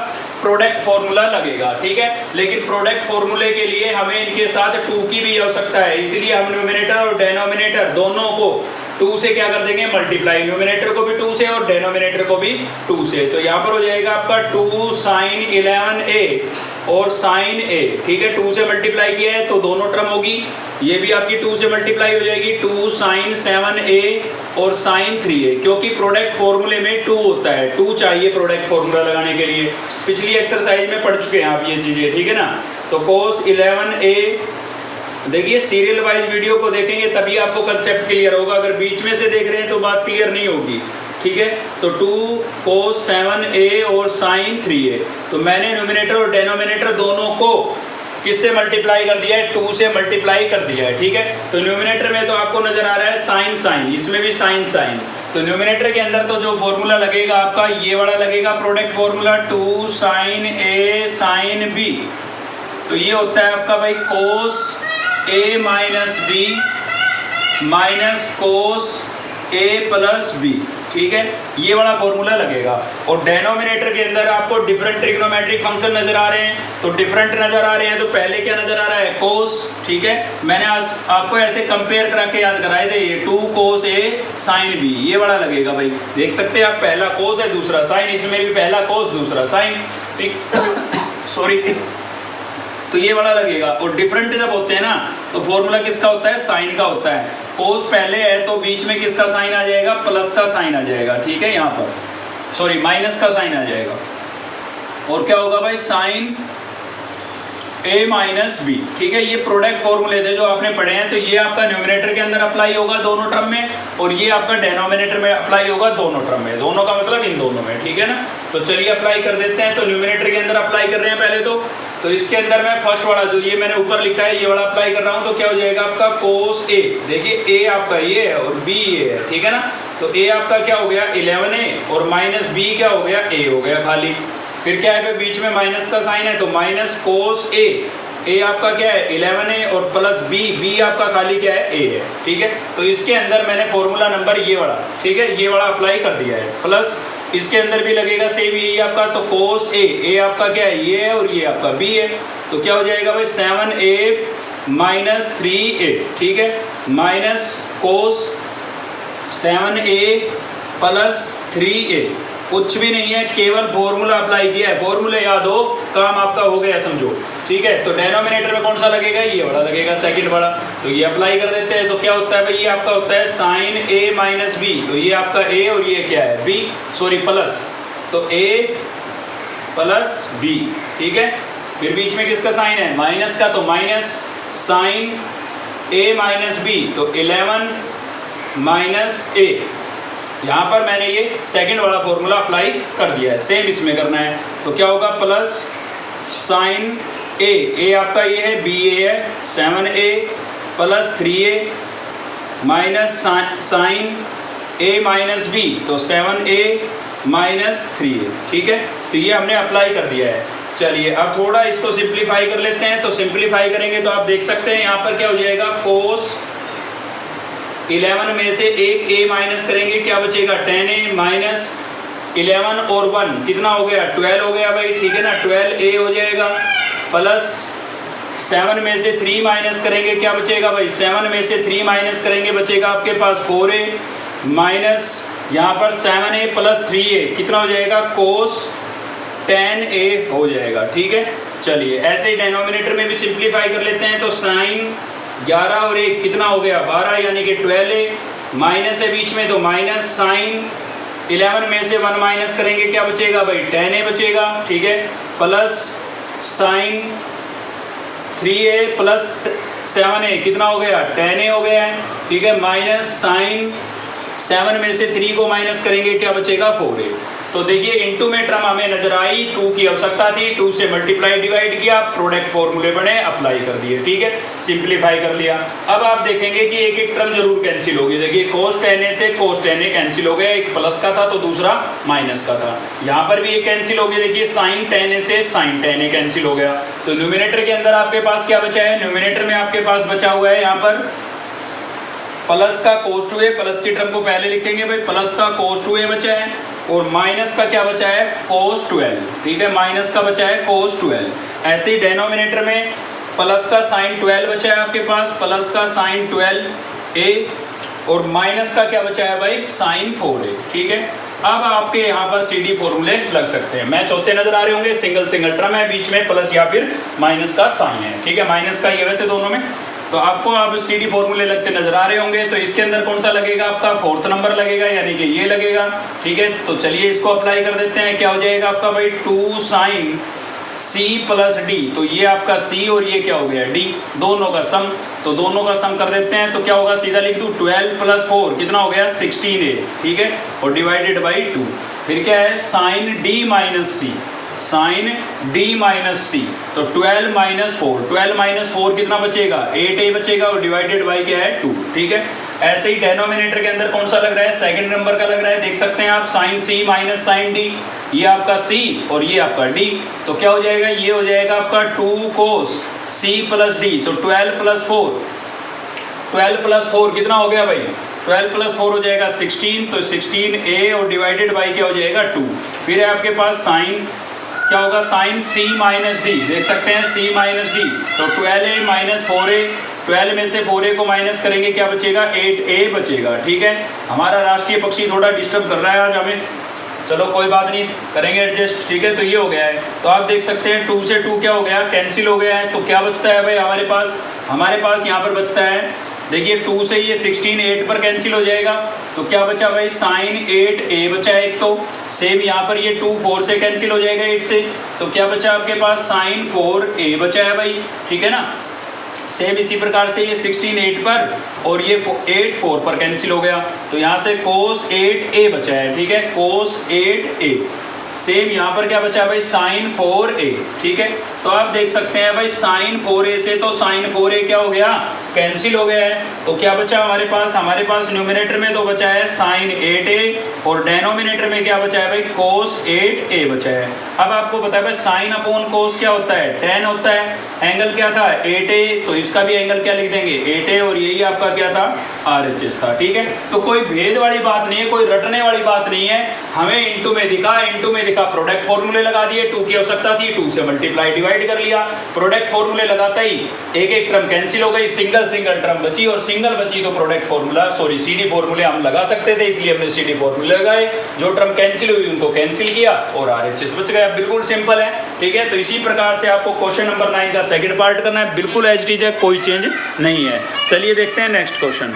प्रोडक्ट फॉर्मूला लगेगा। ठीक है, लेकिन प्रोडक्ट फॉर्मूले के लिए हमें इनके साथ 2 की भी आवश्यकता है, इसलिए हम न्यूमिनेटर और डेनोमिनेटर दोनों को 2 से क्या कर देंगे, मल्टीप्लाई। न्यूमिनेटर को भी 2 से और डेनोमिनेटर को भी 2 से। तो यहाँ पर हो जाएगा आपका 2 साइन 11A और साइन A। ठीक है, 2 से मल्टीप्लाई किया है तो दोनों टर्म होगी, ये भी आपकी 2 से मल्टीप्लाई हो जाएगी, 2 साइन 7A और साइन 3A, क्योंकि प्रोडक्ट फॉर्मूले में 2 होता है, 2 चाहिए प्रोडक्ट फॉर्मूला लगाने के लिए। पिछली एक्सरसाइज में पढ़ चुके हैं आप ये चीजें। ठीक है ना, तो कोस 11A, देखिए सीरियल वाइज वीडियो को देखेंगे तभी आपको कंसेप्ट क्लियर होगा, अगर बीच में से देख रहे हैं तो बात क्लियर नहीं होगी। ठीक है, तो 2 कोस 7A और साइन 3A, तो मैंने न्यूमिनेटर और डेनोमिनेटर दोनों को किससे मल्टीप्लाई कर दिया है, 2 से मल्टीप्लाई कर दिया है। ठीक है, तो न्यूमिनेटर में तो आपको नजर आ रहा है साइन, इसमें भी साइन। तो न्यूमिनेटर के अंदर तो जो फॉर्मूला लगेगा आपका ये वाला लगेगा, product formula 2 sine A sine B। तो ये होता है आपका भाई cos A minus B minus cos A plus B। ठीक है, ये वाला फॉर्मूला लगेगा। और डेनोमिनेटर के अंदर आपको डिफरेंट ट्रिग्नोमेट्रिक फंक्शन नजर आ रहे हैं, तो डिफरेंट नजर आ रहे हैं, तो पहले क्या नजर आ रहा है, कोस। ठीक है, मैंने आज आपको ऐसे कंपेयर करा के याद कराए थे, ये 2 कोस A साइन B, ये वाला लगेगा भाई। देख सकते हैं आप, पहला कोस है दूसरा साइन, इसमें भी पहला कोस दूसरा साइन। ठीक सॉरी, तो ये वाला लगेगा। और डिफरेंट जब होते हैं ना तो फॉर्मूला किसका होता है, साइन का होता है। कोस पहले है तो बीच में किसका साइन आ जाएगा, प्लस का साइन आ जाएगा। ठीक है, यहाँ पर सॉरी माइनस का साइन आ जाएगा। और क्या होगा भाई, साइन A माइनस B। ठीक है, ये प्रोडक्ट फॉर्मूले थे जो आपने पढ़े हैं, तो ये आपका न्यूमिनेटर के अंदर अप्लाई होगा दोनों टर्म में, और ये आपका डेनोमिनेटर में अप्लाई होगा दोनों टर्म में। दोनों का मतलब इन दोनों में। ठीक है ना, तो चलिए अप्लाई कर देते हैं। तो न्यूमिनेटर के अंदर अप्लाई कर रहे हैं पहले तो इसके अंदर मैं फर्स्ट वाला जो ये मैंने ऊपर लिखा है ये वाला अप्लाई कर रहा हूँ, तो क्या हो जाएगा आपका कोस A। देखिए A आपका ये है और B ये है। ठीक है ना, तो A आपका क्या हो गया 11A और माइनस B क्या हो गया A हो गया खाली। फिर क्या है, बीच में माइनस का साइन है तो माइनस कोस A आपका क्या है 11A और प्लस B आपका खाली क्या है A है। ठीक है, तो इसके अंदर मैंने फॉर्मूला नंबर ये वाला, ठीक है, ये वाला अप्लाई कर दिया है। प्लस इसके अंदर भी लगेगा सेम यही आपका, तो कोस A आपका क्या है ये है और ये आपका B है। तो क्या हो जाएगा भाई 7A माइनस 3A। ठीक है, minus cos 7A plus 3A, कुछ भी नहीं है, केवल फॉर्मूला अप्लाई किया है। फॉर्मूला याद हो, काम आपका हो गया समझो। ठीक है, तो डेनोमिनेटर में कौन सा लगेगा, ये वाला लगेगा, सेकंड वाला। तो ये अप्लाई कर देते हैं। तो क्या होता है भाई, ये आपका होता है साइन A माइनस B। तो ये आपका A और ये क्या है B, सॉरी प्लस, तो A प्लस B। ठीक है, फिर बीच में किसका साइन है, माइनस का, तो minus sine A minus B, तो 11 माइनस A। यहाँ पर मैंने ये सेकंड वाला फॉर्मूला अप्लाई कर दिया है, सेम इसमें करना है। तो क्या होगा प्लस साइन ए आपका ये है, बी ए है, 7a plus 3a minus sine a minus B, तो 7a माइनस 3a। ठीक है, तो ये हमने अप्लाई कर दिया है। चलिए अब थोड़ा इसको सिंप्लीफाई कर लेते हैं। तो सिंप्लीफाई करेंगे तो आप देख सकते हैं यहाँ पर क्या हो जाएगा, कोस 11 में से एक a माइनस करेंगे, क्या बचेगा 10a माइनस 11 और 1 कितना हो गया, 12 हो गया भाई। ठीक है ना, 12a हो जाएगा प्लस 7 में से 3 माइनस करेंगे, क्या बचेगा भाई, 7 में से 3 माइनस करेंगे बचेगा आपके पास 4a माइनस यहाँ पर 7a प्लस 3a कितना हो जाएगा, कोस 10a हो जाएगा। ठीक है, चलिए ऐसे ही डेनोमिनेटर में भी सिंप्लीफाई कर लेते हैं। तो साइन 11 और 1 कितना हो गया, 12 यानी कि 12a माइनस है बीच में, तो माइनस साइन 11 में से 1 माइनस करेंगे, क्या बचेगा भाई, 10a बचेगा। ठीक है, plus sine 3a plus 7a कितना हो गया, 10a हो गया है। ठीक है, माइनस साइन 7 में से 3 को माइनस करेंगे, क्या बचेगा 4a। तो देखिए इनटू में टर्म हमें नजर आई, 2 की आवश्यकता थी, 2 से मल्टीप्लाई डिवाइड किया, प्रोडक्ट फॉर्मूले बने, अप्लाई कर दिए। ठीक है, सिंप्लीफाई कर लिया। अब आप देखेंगे कि एक एक टर्म जरूर कैंसिल होगी। देखिए कोस 10a से कोस 10a कैंसिल हो गया, एक प्लस का था तो दूसरा माइनस का था। यहाँ पर भी एक कैंसिल हो गया, देखिए साइन 10a से साइन 10a कैंसिल हो गया। तो न्यूमिनेटर के अंदर आपके पास क्या बचा है, न्यूमिनेटर में आपके पास बचा हुआ है यहाँ पर प्लस का कोस 2a, प्लस की टर्म को पहले लिखेंगे भाई, प्लस का कोस 2a बचा है और माइनस का क्या बचा है, कोस 12। ठीक है, माइनस का बचा है कोस 12। ऐसे ही डेनोमिनेटर में प्लस का साइन 12 बचा है आपके पास, प्लस का साइन 12a और माइनस का क्या बचा है भाई, साइन 4a। ठीक है, अब आपके यहाँ पर CD फॉर्मूले लग सकते हैं। मैच होते नजर आ रहे होंगे, सिंगल सिंगल टर्म है, बीच में प्लस या फिर माइनस का साइन है। ठीक है, माइनस का ये वैसे दोनों में, तो आपको अब CD फॉर्मूले लगते नजर आ रहे होंगे। तो इसके अंदर कौन सा लगेगा, आपका 4th नंबर लगेगा, यानी कि ये लगेगा। ठीक है, तो चलिए इसको अप्लाई कर देते हैं। क्या हो जाएगा आपका भाई, 2 साइन C प्लस D, तो ये आपका C और ये क्या हो गया D, दोनों का सम। तो दोनों का सम कर देते हैं, तो क्या होगा, सीधा लिख दूँ 12 प्लस 4 कितना हो गया, 16a। ठीक है, और डिवाइडेड बाई 2, फिर क्या है sine D minus C, sine D minus C, तो 12 माइनस 4, 12 माइनस 4 कितना बचेगा, 8a बचेगा और डिवाइडेड बाई क्या है 2। ठीक है, ऐसे ही डेनोमिनेटर के अंदर कौन सा लग रहा है, सेकंड नंबर का लग रहा है, देख सकते हैं आप, sine C minus sine D, ये आपका C और ये आपका D, तो क्या हो जाएगा, ये हो जाएगा आपका 2 कोस C प्लस D, तो 12 प्लस 4, 12 प्लस 4 कितना हो गया भाई, 12 प्लस 4 हो जाएगा 16, तो 16a और डिवाइडेड बाई क्या हो जाएगा 2। फिर है आपके पास साइन क्या होगा, साइन C माइनस D, देख सकते हैं C माइनस D, तो 12a माइनस 4a, 12 में से 4a को माइनस करेंगे, क्या बचेगा 8a बचेगा। ठीक है, हमारा राष्ट्रीय पक्षी थोड़ा डिस्टर्ब कर रहा है आज हमें, चलो कोई बात नहीं, करेंगे एडजस्ट। ठीक है, तो ये हो गया है। तो आप देख सकते हैं 2 से 2 क्या हो गया, कैंसिल हो गया है। तो क्या बचता है भाई हमारे पास यहाँ पर बचता है, देखिए 2 से ये 16 8 पर कैंसिल हो जाएगा, तो क्या बचा भाई, साइन 8a बचा है एक। तो सेम यहाँ पर ये 2 4 से कैंसिल हो जाएगा 8 से, तो क्या बचा आपके पास, साइन 4a बचा है भाई। ठीक है ना, सेम इसी प्रकार से ये 16 8 पर और ये 8 4 पर कैंसिल हो गया, तो यहाँ से कोस 8a बचा है। ठीक है, कोस 8a, सेम यहाँ पर क्या बचा भाई, साइन 4a। ठीक है, तो आप देख सकते हैं भाई साइन 4a से तो साइन 4a क्या हो गया, कैंसिल हो गया है। तो क्या बचा हमारे पास न्यूमिनेटर में तो बचा है साइन 8a और डेनोमिनेटर में क्या बचा है भाई, कोस 8a बचा है। अब आपको पता है भाई साइन अपॉन कोस क्या होता है, tan होता है। एंगल क्या था 8a, तो इसका भी एंगल क्या लिख देंगे 8a और यही आपका क्या था RHS था। ठीक है, तो कोई भेद वाली बात नहीं है, कोई रटने वाली बात नहीं है। हमें इंटू में दिखा, प्रोडक्ट फॉर्मूले लगा दिए, 2 की आवश्यकता थी, 2 से मल्टीप्लाई डिवाइड कर लिया, प्रोडक्ट फॉर्मूले लगाता ही एक एक टर्म कैंसिल हो गई, सिंगल टर्म बची और सिंगल बची तो प्रोडक्ट फॉर्मूला CD फॉर्मूले हम लगा सकते थे, इसलिए हमने CD फॉर्मूले लगाए। जो टर्म कैंसिल हुई उनको कैंसिल किया और RHS बच गया। बिल्कुल सिंपल है। ठीक है, तो इसी प्रकार से आपको क्वेश्चन नंबर 9 का सेकंड पार्ट करना है, बिल्कुल एज इट इज है, कोई चेंज नहीं है। चलिए देखते हैं नेक्स्ट क्वेश्चन।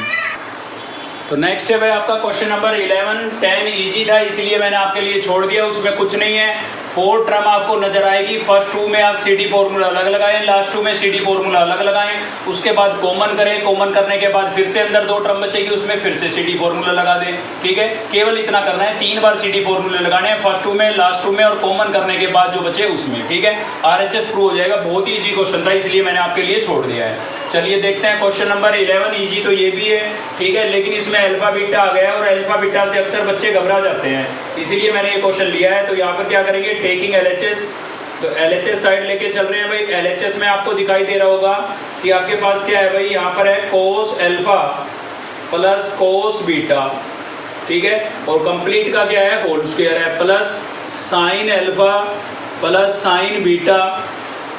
तो नेक्स्ट है भाई आपका क्वेश्चन नंबर 11। 10 इजी था इसलिए मैंने आपके लिए छोड़ दिया, उसमें कुछ नहीं है। 4 टर्म आपको नजर आएगी। फर्स्ट 2 में आप CD फॉर्मूला अलग लगाएं, लास्ट 2 में CD फॉर्मूला अलग लगाएं, उसके बाद कॉमन करें, कॉमन करने के बाद फिर से अंदर 2 टर्म बचेगी, उसमें फिर से CD फॉर्मूला लगा दें। ठीक है, केवल इतना करना है, 3 बार CD फॉर्मूले लगाने हैं, फर्स्ट 2 में, लास्ट 2 में और कॉमन करने के बाद जो बचे उसमें। ठीक है, RHS प्रूव हो जाएगा। बहुत ही ईजी क्वेश्चन था, इसलिए मैंने आपके लिए छोड़ दिया है। चलिए देखते हैं क्वेश्चन नंबर 11। ईजी तो ये भी है, ठीक है, लेकिन इसमें अल्फा बीटा आ गया और अल्फा बीटा से अक्सर बच्चे घबरा जाते हैं, इसीलिए मैंने ये क्वेश्चन लिया है। तो यहाँ पर क्या करेंगे, टेकिंग LHS, तो LHS साइड लेके चल रहे हैं भाई। LHS में आपको दिखाई दे रहा होगा कि आपके पास क्या है भाई, यहाँ पर है cos alpha plus cos beta, ठीक है, और कंप्लीट का क्या है, होल स्क्वायर है, plus sine alpha plus sign beta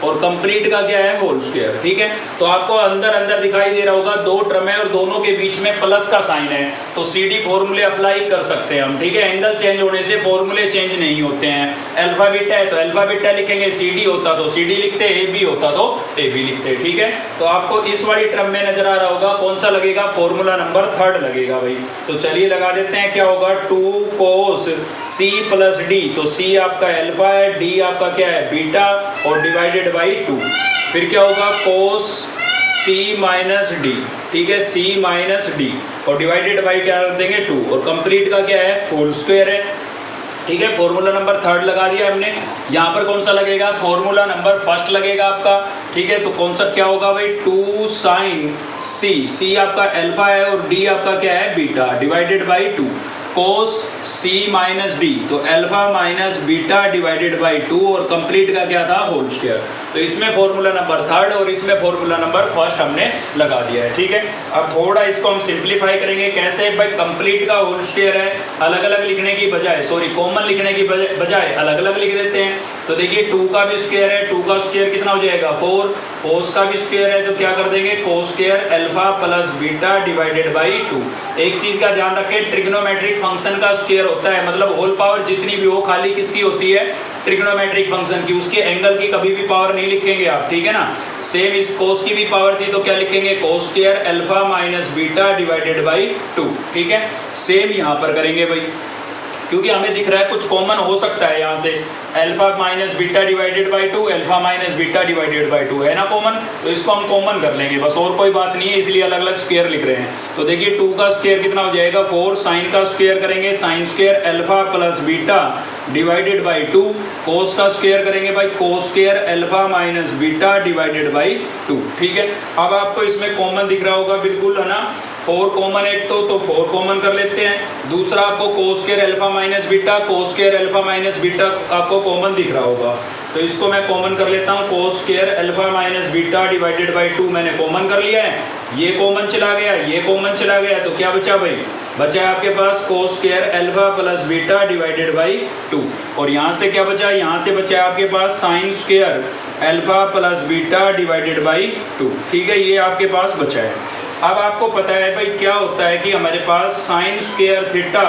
और कंप्लीट का क्या है, होल स्क्वायर। ठीक है, तो आपको अंदर अंदर दिखाई दे रहा होगा 2 टर्म है और दोनों के बीच में प्लस का साइन है, तो CD फॉर्मूले अप्लाई कर सकते हैं हम। ठीक है, एंगल चेंज होने से फॉर्मूले चेंज नहीं होते हैं। अल्फा बीटा है तो अल्फा बीटा लिखेंगे, CD होता तो CD लिखते, AB होता तो AB लिखते। ठीक है, तो आपको इस वाली टर्म में नजर आ रहा होगा, कौन सा लगेगा, फॉर्मूला नंबर 3 लगेगा भाई। तो चलिए लगा देते हैं, क्या होगा, 2 कोस C प्लस D, तो C आपका अल्फा है, D आपका क्या है, बीटा, और डिवाइडेड बाई 2, फिर क्या होगा, कोस C माइनस D, ठीक है, C माइनस D, और डिवाइडेड बाई क्या रख देंगे, 2, और कंप्लीट का क्या है, होल स्क्वायर है। ठीक है, फॉर्मूला नंबर 3 लगा दिया हमने। यहाँ पर कौन सा लगेगा, फॉर्मूला नंबर 1 लगेगा आपका। ठीक है, तो कौन सा क्या होगा भाई, 2 साइन C आपका अल्फा है और D आपका क्या है, beta, divided by 2, cos C minus D, तो alpha minus beta divided by 2, और कंप्लीट का क्या था, होल स्क्वायर। तो इसमें फॉर्मूला नंबर 3 और इसमें फॉर्मूला नंबर 1 हमने लगा दिया है। ठीक है, अब थोड़ा इसको हम सिंप्लीफाई करेंगे। कैसे भाई, कंप्लीट का होल स्क्वायर है, अलग अलग लिखने की बजाय, सॉरी कॉमन लिखने की बजाय अलग अलग लिख देते हैं। तो देखिए 2 का भी स्क्वायर है, 2 का स्क्वायर कितना हो जाएगा, 4, कोस का भी स्क्वायर है, तो क्या कर देंगे, कोस square alpha plus beta divided by 2। एक चीज का ध्यान रखें, ट्रिग्नोमेट्रिक फंक्शन का स्क्वायर होता है, मतलब होल पावर जितनी भी हो, खाली किसकी होती है, ट्रिग्नोमेट्रिक फंक्शन की, उसके एंगल की कभी भी पावर नहीं लिखेंगे आप। ठीक है ना, सेम इस कोस की भी पावर थी तो क्या लिखेंगे, कोस square alpha minus beta divided by 2। ठीक है, सेम यहाँ पर करेंगे भाई, क्योंकि हमें दिख रहा है कुछ कॉमन हो सकता है यहाँ से, alpha minus beta divided by 2, alpha minus beta divided by 2 है ना कॉमन, तो इसको हम कॉमन कर लेंगे बस, और कोई बात नहीं है, इसलिए अलग अलग स्क्वायर लिख रहे हैं। तो देखिए 2 का स्क्वायर कितना हो जाएगा, 4, साइन का स्क्वायर करेंगे, sign square alpha plus beta divided by 2, कोस का स्क्वायर करेंगे भाई, कोस square alpha minus beta divided by 2। ठीक है, अब आपको इसमें कॉमन दिख रहा होगा बिल्कुल, है ना, 4 कॉमन एक तो 4 कॉमन कर लेते हैं। दूसरा आपको कोस स्क्वायर अल्फा माइनस बीटा, कोस स्क्वायर अल्फा माइनस बीटा आपको कॉमन दिख रहा होगा, तो इसको मैं कॉमन कर लेता हूँ, कोस square alpha minus beta divided by 2 मैंने कॉमन कर लिया है। ये कॉमन चला गया, ये कॉमन चला गया, तो क्या बचा भाई, बचा है आपके पास cos square alpha plus beta divided by 2, और यहाँ से क्या बचा, यहाँ से बचा है आपके पास sine square alpha plus beta divided by 2। ठीक है, ये आपके पास बचा है। अब आपको पता है भाई क्या होता है कि हमारे पास sine square theta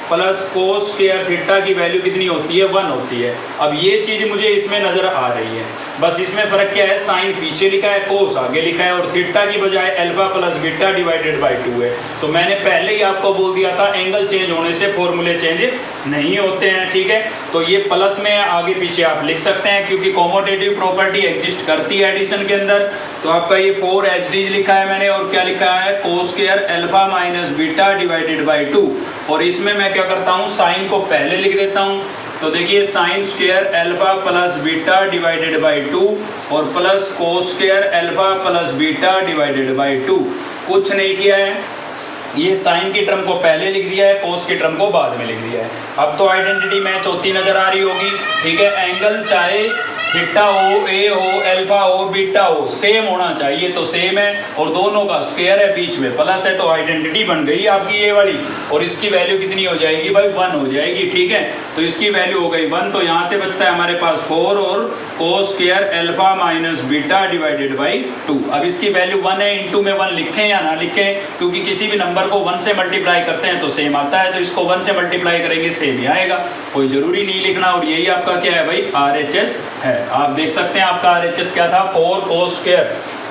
plus cos square theta की वैल्यू कितनी होती है, 1 होती है। अब ये चीज़ मुझे इसमें नज़र आ रही है, बस इसमें फ़र्क क्या है, साइन पीछे लिखा है, कोस आगे लिखा है, और थीटा की बजाय alpha plus beta divided by 2 है। तो मैंने पहले ही आपको बोल दिया था एंगल चेंज होने से फॉर्मूले चेंज नहीं होते हैं। ठीक है, तो ये प्लस में आगे पीछे आप लिख सकते हैं, क्योंकि कॉमोटेटिव प्रॉपर्टी एग्जिस्ट करती है एडिशन के अंदर। तो आपका ये 4 HDs लिखा है मैंने, और क्या लिखा है, कोस square alpha minus beta divided by 2, और इसमें मैं क्या करता हूँ, साइन को पहले लिख देता हूँ। तो देखिए sign square alpha plus beta divided by 2 और plus cos square alpha plus beta divided by 2। कुछ नहीं किया है, ये साइन की टर्म को पहले लिख दिया है, कोस की टर्म को बाद में लिख दिया है। अब तो आइडेंटिटी मैच होती नजर आ रही होगी। ठीक है, एंगल चाहे थीटा हो, ए हो, अल्फा हो, बीटा हो, सेम होना चाहिए, तो सेम है, और दोनों का स्क्वायर है, बीच में प्लस है, तो आइडेंटिटी बन गई आपकी ये वाली, और इसकी वैल्यू कितनी हो जाएगी भाई, 1 हो जाएगी। ठीक है, तो इसकी वैल्यू हो गई 1, तो यहाँ से बचता है हमारे पास 4 और कोस square alpha minus beta divided by 2। अब इसकी वैल्यू 1 है, इंटू में 1 लिखें या ना लिखें, क्योंकि किसी भी नंबर को 1 से मल्टीप्लाई करते हैं तो सेम आता है, तो इसको 1 से मल्टीप्लाई करेंगे सेम ही आएगा, कोई ज़रूरी नहीं लिखना। और यही आपका क्या है भाई, RHS है। आप देख सकते हैं आपका RHS क्या था, 4 कोस स्क्वायर,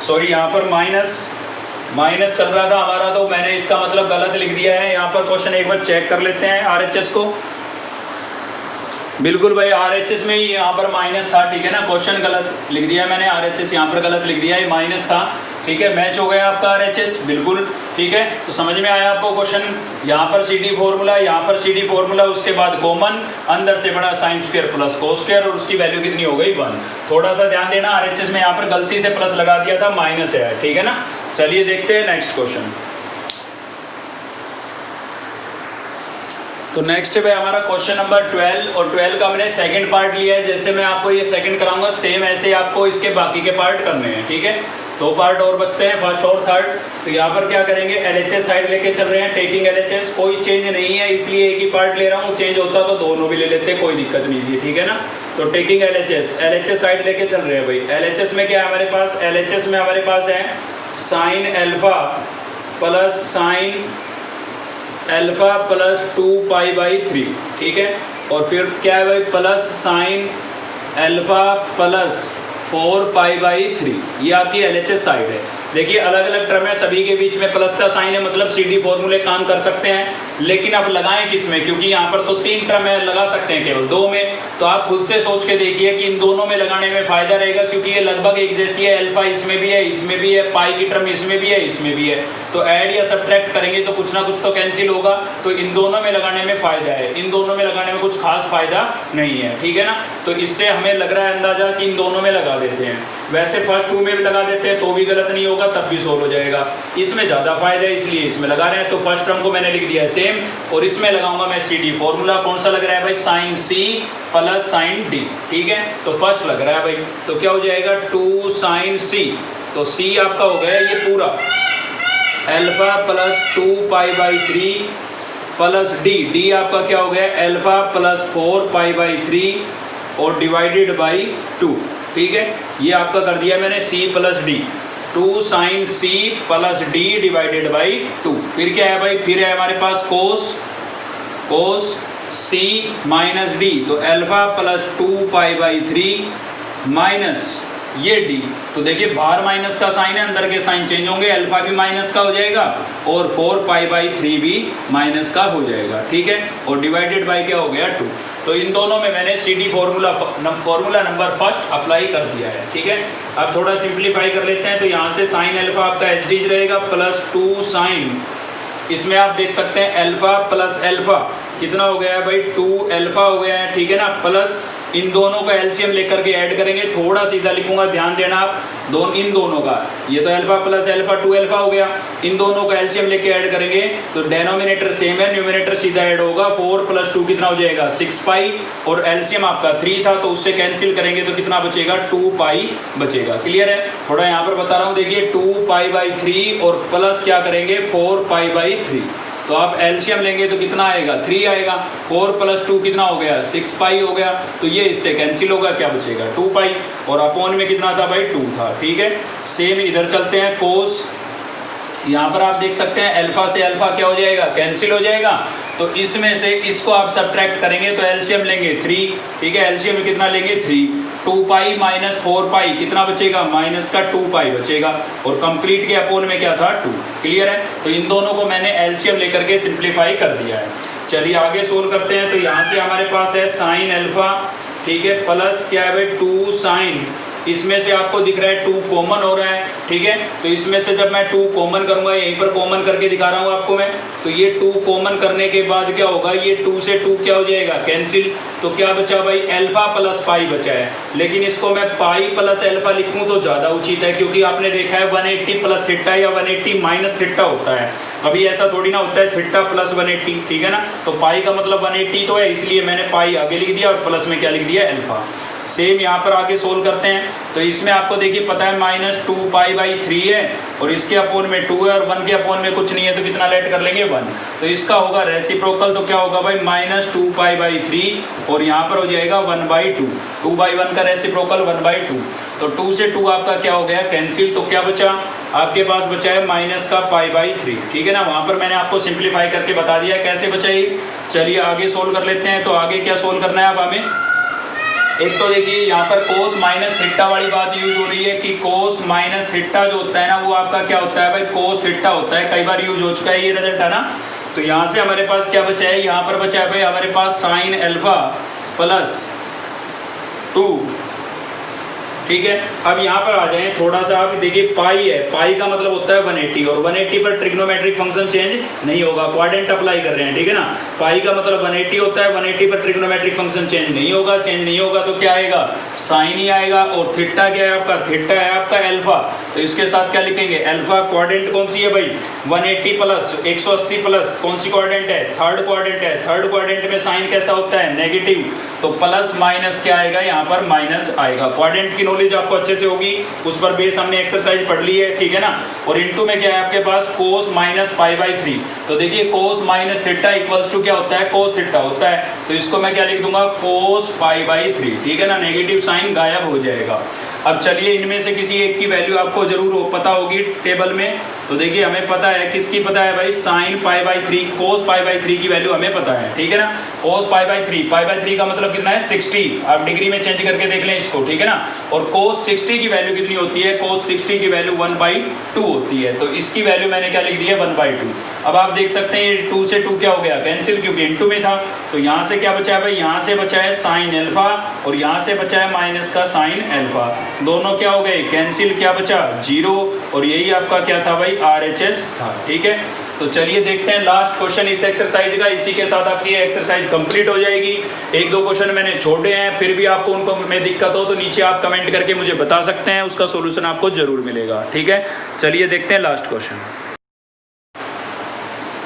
सॉरी यहाँ पर माइनस चल रहा था हमारा, तो मैंने इसका मतलब गलत लिख दिया है। यहाँ पर क्वेश्चन एक बार चेक कर लेते हैं RHS को। बिल्कुल भाई, RHS में ही यहाँ पर माइनस था, ठीक है ना, क्वेश्चन गलत लिख दिया मैंने, RHS यहाँ पर गलत लिख दिया, ये माइनस था, ठीक है, मैच हो गया आपका RHS, बिल्कुल ठीक है। तो समझ में आया आपको क्वेश्चन, यहाँ पर CD फॉर्मूला, यहाँ पर CD फॉर्मूला, उसके बाद कॉमन, अंदर से बड़ा sine square plus cos square, और उसकी वैल्यू कितनी हो गई 1। थोड़ा सा ध्यान देना, RHS में यहाँ पर गलती से प्लस लगा दिया था, माइनस है, ठीक है ना। चलिए देखते हैं नेक्स्ट क्वेश्चन। तो नेक्स्ट है भाई हमारा क्वेश्चन नंबर 12, और 12 का हमने सेकंड पार्ट लिया है। जैसे मैं आपको ये सेकंड कराऊंगा, सेम ऐसे आपको इसके बाकी के पार्ट करने हैं, ठीक है। 2 पार्ट और बचते हैं, फर्स्ट और थर्ड। तो यहाँ पर क्या करेंगे, LHS साइड लेके चल रहे हैं, टेकिंग LHS, कोई चेंज नहीं है इसलिए एक ही पार्ट ले रहा हूँ, चेंज होता तो दोनों भी ले लेते, कोई दिक्कत नहीं थी, ठीक है ना। तो टेकिंग LHS साइड लेके चल रहे हैं भाई। LHS में क्या है हमारे पास, LHS में हमारे पास है sine alpha plus sine alpha plus 2π/3, ठीक है। और फिर क्या है भाई, प्लस साइन एल्फा प्लस 4π/3, ये आपकी LHS साइड है। देखिए अलग अलग टर्म है, सभी के बीच में प्लस का साइन है, मतलब CD फॉर्मूले काम कर सकते हैं, लेकिन अब लगाएं किस में, क्योंकि यहाँ पर तो 3 टर्म है, लगा सकते हैं केवल 2 में। तो आप खुद से सोच के देखिए कि इन दोनों में लगाने में फ़ायदा रहेगा, क्योंकि ये लगभग एक जैसी है, अल्फा इसमें भी है, इसमें भी है, पाई की टर्म इसमें भी है, इसमें भी है। तो ऐड या सब्ट्रैक्ट करेंगे तो कुछ ना कुछ तो कैंसिल होगा, तो इन दोनों में लगाने में फ़ायदा है, इन दोनों में लगाने में कुछ खास फ़ायदा नहीं है, ठीक है ना। तो इससे हमें लग रहा है अंदाज़ा कि इन दोनों में लगा देते हैं। वैसे फर्स्ट 2 में भी लगा देते हैं तो भी गलत नहीं होगा, तब भी सोल्व हो जाएगा। इसमें ज़्यादा फायदा है इसलिए इसमें लगा रहे हैं। तो फर्स्ट टर्म को मैंने लिख दिया है सेम, और इसमें लगाऊंगा मैं CD फॉर्मूला। कौन सा लग रहा है भाई, sine C plus sine D, ठीक है। तो फर्स्ट लग रहा है भाई, तो क्या हो जाएगा 2 साइन C, तो C आपका हो गया ये पूरा एल्फा प्लस 2π/3 प्लस D आपका क्या हो गया एल्फा प्लस 4π/3 और डिवाइडेड बाई 2, ठीक है। ये आपका कर दिया मैंने C plus D, 2 sine C plus D divided by 2। फिर क्या है भाई, फिर है हमारे पास कोस C माइनस D, तो एल्फा प्लस 2π/3 माइनस ये D। तो देखिए बाहर माइनस का साइन है, अंदर के साइन चेंज होंगे, अल्फा भी माइनस का हो जाएगा और 4π/3 भी माइनस का हो जाएगा, ठीक है। और डिवाइडेड बाई क्या हो गया 2। तो इन दोनों में मैंने CD formula number first apply कर दिया है, ठीक है। अब थोड़ा सिंप्लीफाई कर लेते हैं। तो यहाँ से साइन एल्फा आपका HD रहेगा प्लस 2 साइन, इसमें आप देख सकते हैं एल्फा प्लस एल्फा कितना हो गया है भाई 2 एल्फा हो गया है, ठीक है ना। प्लस इन दोनों का एलसीएम लेकर के ऐड करेंगे, थोड़ा सीधा लिखूंगा, ध्यान देना आप, इन दोनों का, ये तो एल्फा प्लस एल्फा 2 एल्फा हो गया, इन दोनों का एलसीएम लेके ऐड करेंगे तो डेनोमिनेटर सेम है, न्यूमिनेटर सीधा ऐड होगा। 4 + 2 कितना हो जाएगा 6π, और एलसीएम आपका 3 था तो उससे कैंसिल करेंगे तो कितना बचेगा 2π बचेगा। क्लियर है, थोड़ा यहाँ पर बता रहा हूँ, देखिए 2π/3 और प्लस क्या करेंगे 4π/3, तो आप एलसीएम लेंगे तो कितना आएगा 3 आएगा, 4 + 2 कितना हो गया 6π हो गया, तो ये इससे कैंसिल होगा, क्या बचेगा 2π, और अपॉन में कितना था भाई 2 था, ठीक है। सेम इधर चलते हैं, कोस, यहाँ पर आप देख सकते हैं एल्फा से अल्फा क्या हो जाएगा कैंसिल हो जाएगा, तो इसमें से इसको आप सब्ट्रैक्ट करेंगे तो एलसीएम लेंगे 3, ठीक है। एलसीएम में कितना लेंगे 3, 2π माइनस 4π कितना बचेगा माइनस का 2π बचेगा, और कंप्लीट के अपोन में क्या था 2। क्लियर है, तो इन दोनों को मैंने एलसीएम लेकर के सिंप्लीफाई कर दिया है। चलिए आगे सोल्व करते हैं। तो यहाँ से हमारे पास है साइन एल्फा, ठीक है, प्लस क्या है भाई 2 साइन, इसमें से आपको दिख रहा है 2 कॉमन हो रहा है, ठीक है। तो इसमें से जब मैं 2 कॉमन करूंगा, यहीं पर कॉमन करके दिखा रहा हूँ आपको मैं, तो ये 2 कॉमन करने के बाद क्या होगा, ये 2 से 2 क्या हो जाएगा कैंसिल, तो क्या बचा भाई एल्फा प्लस पाई बचा है। लेकिन इसको मैं पाई प्लस एल्फा लिखूँ तो ज़्यादा उचित है, क्योंकि आपने देखा है 180 प्लस थीटा या 180 माइनस थीटा होता है, कभी ऐसा थोड़ी ना होता है थीटा प्लस 180, ठीक है ना। तो पाई का मतलब 180 तो है, इसलिए मैंने पाई आगे लिख दिया और प्लस में क्या लिख दिया एल्फा। सेम यहाँ पर आगे सोल्व करते हैं। तो इसमें आपको देखिए पता है माइनस 2π/3 है, और इसके अपोन में 2 है, और 1 के अपोन में कुछ नहीं है तो कितना लेट कर लेंगे 1, तो इसका होगा रेसिप्रोकल, तो क्या होगा भाई माइनस 2π/3, और यहाँ पर हो जाएगा 1/2, 2/1 का रेसिप्रोकल 1/2, तो 2 से 2 आपका क्या हो गया कैंसिल, तो क्या बचा आपके पास बचा है माइनस का π/3, ठीक है ना। वहाँ पर मैंने आपको सिंप्लीफाई करके बता दिया है कैसे बचा ये। चलिए आगे सोल्व कर लेते हैं। तो आगे क्या सोल्व करना है अब हमें, एक तो देखिए यहाँ पर कोस माइनस थीटा वाली बात यूज हो रही है कि कोस माइनस थीटा जो होता है ना, वो आपका क्या होता है भाई कोस थीटा होता है, कई बार यूज हो चुका है ये रिजल्ट है ना। तो यहाँ से हमारे पास क्या बचा है, यहाँ पर बचा है भाई हमारे पास साइन एल्फा प्लस 2, ठीक है। अब यहाँ पर आ जाए थोड़ा सा, आप देखिए पाई है, पाई का मतलब होता है 180 और 180 पर ट्रिग्नोमेट्रिक फंक्शन चेंज नहीं होगा, क्वाड्रेंट अप्लाई कर रहे हैं, ठीक है ना। पाई का मतलब 180 होता है, 180 पर ट्रिग्नोमेट्रिक फंक्शन चेंज नहीं होगा, चेंज नहीं होगा तो क्या आएगा, साइन ही आएगा। और थीटा क्या है आपका, थीटा है आपका अल्फा, तो इसके साथ क्या लिखेंगे, अल्फा। क्वाड्रेंट कौन सी है भाई, 180 प्लस 180 प्लस कौन सी क्वाड्रेंट है, थर्ड क्वाड्रेंट है। थर्ड क्वाड्रेंट में साइन कैसा होता है, नेगेटिव, तो प्लस माइनस क्या आएगा, यहाँ पर माइनस आएगा। क्वाड्रेंट की नॉलेज आपको अच्छे से होगी, उस पर बेस हमने एक्सरसाइज पढ़ ली है, ठीक है ना। और इनटू में क्या है आपके पास, कोस माइनस पाई बाई 3, तो देखिए cos minus theta equals to क्या होता है, कोस थीटा होता है, तो इसको मैं क्या लिख दूंगा, कोस पाई बाई 3, ठीक है ना। नेगेटिव साइन गायब हो जाएगा। अब चलिए इनमें से किसी एक की वैल्यू आपको जरूर पता होगी टेबल में, तो देखिए हमें पता है, किसकी पता है भाई, sine pi by 3, cos pi by 3 की वैल्यू हमें पता है, ठीक है ना। कोस पाई बाई 3, पाई बाई 3 का मतलब कितना है, 60, आप डिग्री में चेंज करके देख लें इसको, ठीक है ना। और कोस 60 की वैल्यू कितनी होती है, कोस 60 की वैल्यू 1/2 होती है, तो इसकी वैल्यू मैंने क्या लिख दी है, 1/2। अब आप देख सकते हैं 2 से 2 क्या हो गया, कैंसिल, क्योंकि इनटू में था, तो यहाँ से क्या बचा है भाई, यहाँ से बचा है साइन अल्फा और यहाँ से बचा है माइनस का साइन अल्फा, दोनों क्या हो गए, कैंसिल, क्या बचा, 0, और यही आपका क्या था भाई, RHS था, ठीक है। तो चलिए देखते हैं लास्ट क्वेश्चन इस एक्सरसाइज का, इसी के साथ आपकी एक्सरसाइज कंप्लीट हो जाएगी। एक दो क्वेश्चन मैंने छोड़े हैं, फिर भी आपको उनको में दिक्कत हो तो नीचे आप कमेंट करके मुझे बता सकते हैं, उसका सोल्यूशन आपको जरूर मिलेगा, ठीक है। चलिए देखते हैं लास्ट क्वेश्चन।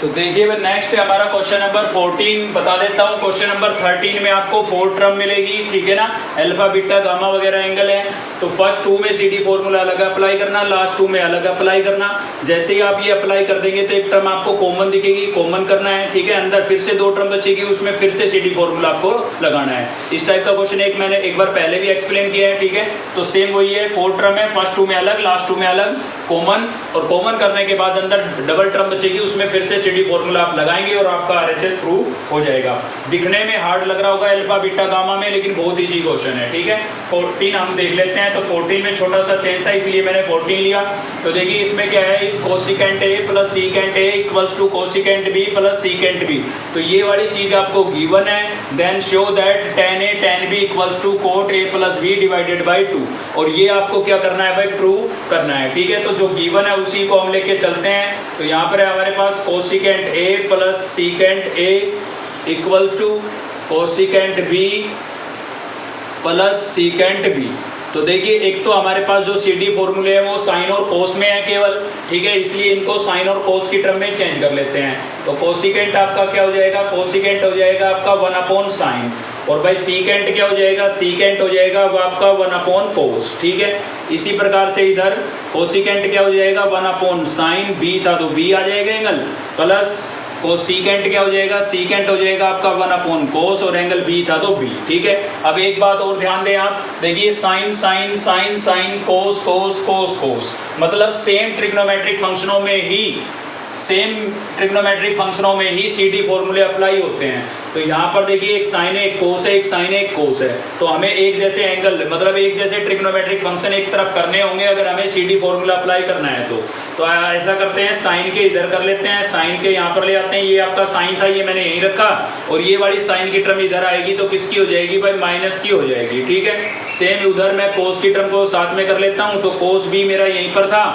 तो देखिए नेक्स्ट है हमारा क्वेश्चन नंबर 14, बता देता हूँ। क्वेश्चन नंबर 13 में आपको 4 टर्म मिलेगी, ठीक है ना, अल्फा बीटा गामा वगैरह एंगल है। तो फर्स्ट 2 में CD फॉर्मूला अलग अप्लाई करना, लास्ट 2 में अलग अप्लाई करना। जैसे ही आप ये अप्लाई कर देंगे तो एक टर्म आपको कॉमन दिखेगी, कॉमन करना है, ठीक है। अंदर फिर से 2 टर्म बचेगी, उसमें फिर से CD फॉर्मूला आपको लगाना है। इस टाइप का क्वेश्चन एक मैंने एक बार पहले भी एक्सप्लेन किया है, ठीक है। तो सेम वही है, 4 टर्म है, फर्स्ट 2 में अलग, लास्ट 2 में अलग, कॉमन, और कॉमन करने के बाद अंदर डबल टर्म बचेगी, उसमें फिर से CD फॉर्मूला आप लगाएंगे और आपका RHS प्रूव हो जाएगा। दिखने में हार्ड लग रहा होगा अल्फा बीटा गामा में, लेकिन बहुत इजी क्वेश्चन है, ठीक है। 14 हम देख लेते हैं। तो 14 में छोटा सा चेंज था, इसलिए मैंने 14 लिया। तो देखिए इसमें क्या है, cosecant A plus secant A equals to cosecant B plus secant B। तो ये वाली चीज आपको गिवन है। Then show that tan A tan B equals to cot A plus B divided by 2, और ये आपको क्या करना है भाई, प्रूव करना है, ठीक है। तो जो गिवन है उसी को हम लेके चलते हैं। तो यहाँ पर है हमारे पास cosecant A plus secant A equals to cosecant B plus secant B। तो देखिए एक तो हमारे पास जो CD फॉर्मूले हैं वो साइन और कोस में है केवल, ठीक है, इसलिए इनको साइन और कोस की टर्म में चेंज कर लेते हैं। तो कोसिकेंट आपका क्या हो जाएगा, कोसिकेंट हो जाएगा आपका 1/sin, और भाई सीकेंट क्या हो जाएगा, सीकेंट हो जाएगा वो आपका 1/cos, ठीक है। इसी प्रकार से इधर कोसिकेंट क्या हो जाएगा, 1/sin, B था तो B आ जाएगा एंगल, प्लस कोसिकेंट क्या हो जाएगा, सीकेंट हो जाएगा आपका 1/cos, और एंगल B था तो B, ठीक है। अब एक बात और ध्यान दें आप, देखिए साइन साइन साइन साइन, कोस कोस कोस कोस, मतलब सेम ट्रिग्नोमेट्रिक फंक्शनों में ही CD फॉर्मूले अप्लाई होते हैं। तो यहाँ पर देखिए एक साइन है, एक कोस है, एक साइन है, एक कोस है, तो हमें एक जैसे एंगल मतलब एक जैसे ट्रिग्नोमेट्रिक फंक्शन एक तरफ करने होंगे अगर हमें CD फॉर्मूला अप्लाई करना है तो ऐसा करते हैं, साइन के इधर कर लेते हैं, साइन के यहाँ पर ले आते हैं। ये आपका साइन था, ये मैंने यहीं रखा, और ये वाली साइन की टर्म इधर आएगी तो किसकी हो जाएगी भाई, माइनस की हो जाएगी, ठीक है। सेम उधर मैं कोस की टर्म को साथ में कर लेता हूँ, तो कोस भी मेरा यहीं पर था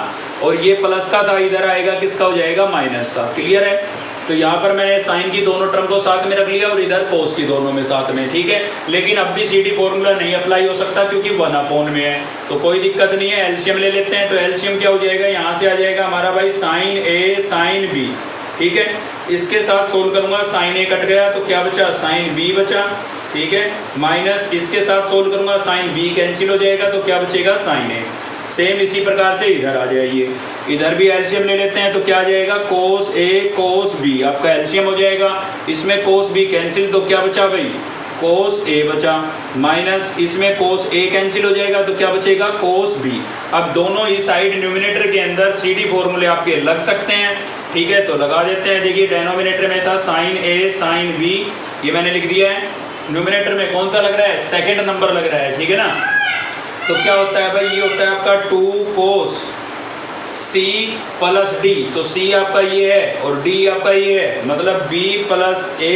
और ये प्लस का था, इधर आएगा किसका हो जाएगा, माइनस का। क्लियर है। तो यहाँ पर मैंने साइन की दोनों टर्म को साथ में रख लिया और इधर कोस की दोनों में साथ में, ठीक है। लेकिन अब भी CD फॉर्मूला नहीं अप्लाई हो सकता क्योंकि 1/, में है, तो कोई दिक्कत नहीं है। एलसीएम ले लेते हैं। तो एलसीएम क्या हो जाएगा, यहाँ से आ जाएगा हमारा भाई साइन A साइन B, ठीक है। इसके साथ सोल्व करूंगा, साइन A कट गया तो क्या बचा, साइन B बचा, ठीक है, माइनस इसके साथ सोल्व करूंगा, साइन B कैंसिल हो जाएगा तो क्या बचेगा, साइन A। सेम इसी प्रकार से इधर आ जाइए, इधर भी एलसीएम ले लेते हैं। तो क्या आ जाएगा, कोस A कोस B, आपका एलसीएम हो जाएगा। इसमें कोस B कैंसिल तो क्या बचा भाई, कोस A बचा, माइनस इसमें कोस A कैंसिल हो जाएगा तो क्या बचेगा, कोस B। अब दोनों ही साइड न्यूमिनेटर के अंदर CD फॉर्मूले आपके लग सकते हैं, ठीक है, तो लगा देते हैं। देखिए डेनोमिनेटर में था साइन A साइन B, ये मैंने लिख दिया है। न्यूमिनेटर में कौन सा लग रहा है, सेकेंड नंबर लग रहा है, ठीक है ना। तो क्या होता है भाई, ये होता है आपका 2 cos C प्लस D। तो C आपका ये है और D आपका ये है, मतलब B plus A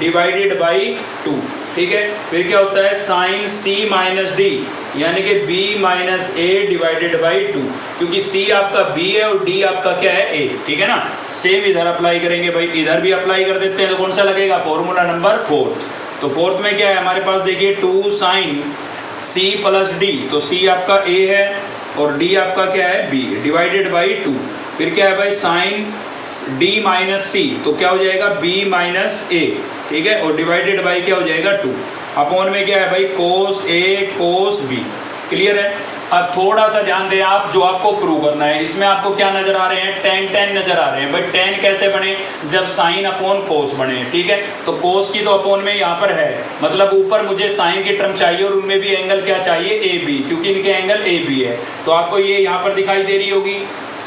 divided by 2, ठीक है। फिर क्या होता है साइन सी माइनस डी, यानी कि b minus A divided by 2, क्योंकि c आपका b है और d आपका क्या है a, ठीक है ना। सेम इधर अप्लाई करेंगे भाई, इधर भी अप्लाई कर देते हैं। तो कौन सा लगेगा, फॉर्मूला नंबर 4। तो फोर्थ में क्या है हमारे पास, देखिए 2 साइन c प्लस डी, तो c आपका a है और d आपका क्या है b, डिवाइडेड बाई 2। फिर क्या है भाई साइन d माइनस सी, तो क्या हो जाएगा b माइनस ए, ठीक है, और डिवाइडेड बाई क्या हो जाएगा 2। अपॉन में क्या है भाई cos a cos b। Clear है। अब थोड़ा सा ध्यान दें आप, जो आपको प्रूव करना है इसमें आपको क्या नजर आ रहे हैं, tan नजर आ रहे हैं भाई। tan कैसे बने, जब साइन अपॉन कोस बने, ठीक है। तो कोस की तो अपॉन में यहाँ पर है, मतलब ऊपर मुझे साइन की टर्म चाहिए और उनमें भी एंगल क्या चाहिए, ए बी, क्योंकि इनके एंगल ए बी है। तो आपको ये यहाँ पर दिखाई दे रही होगी,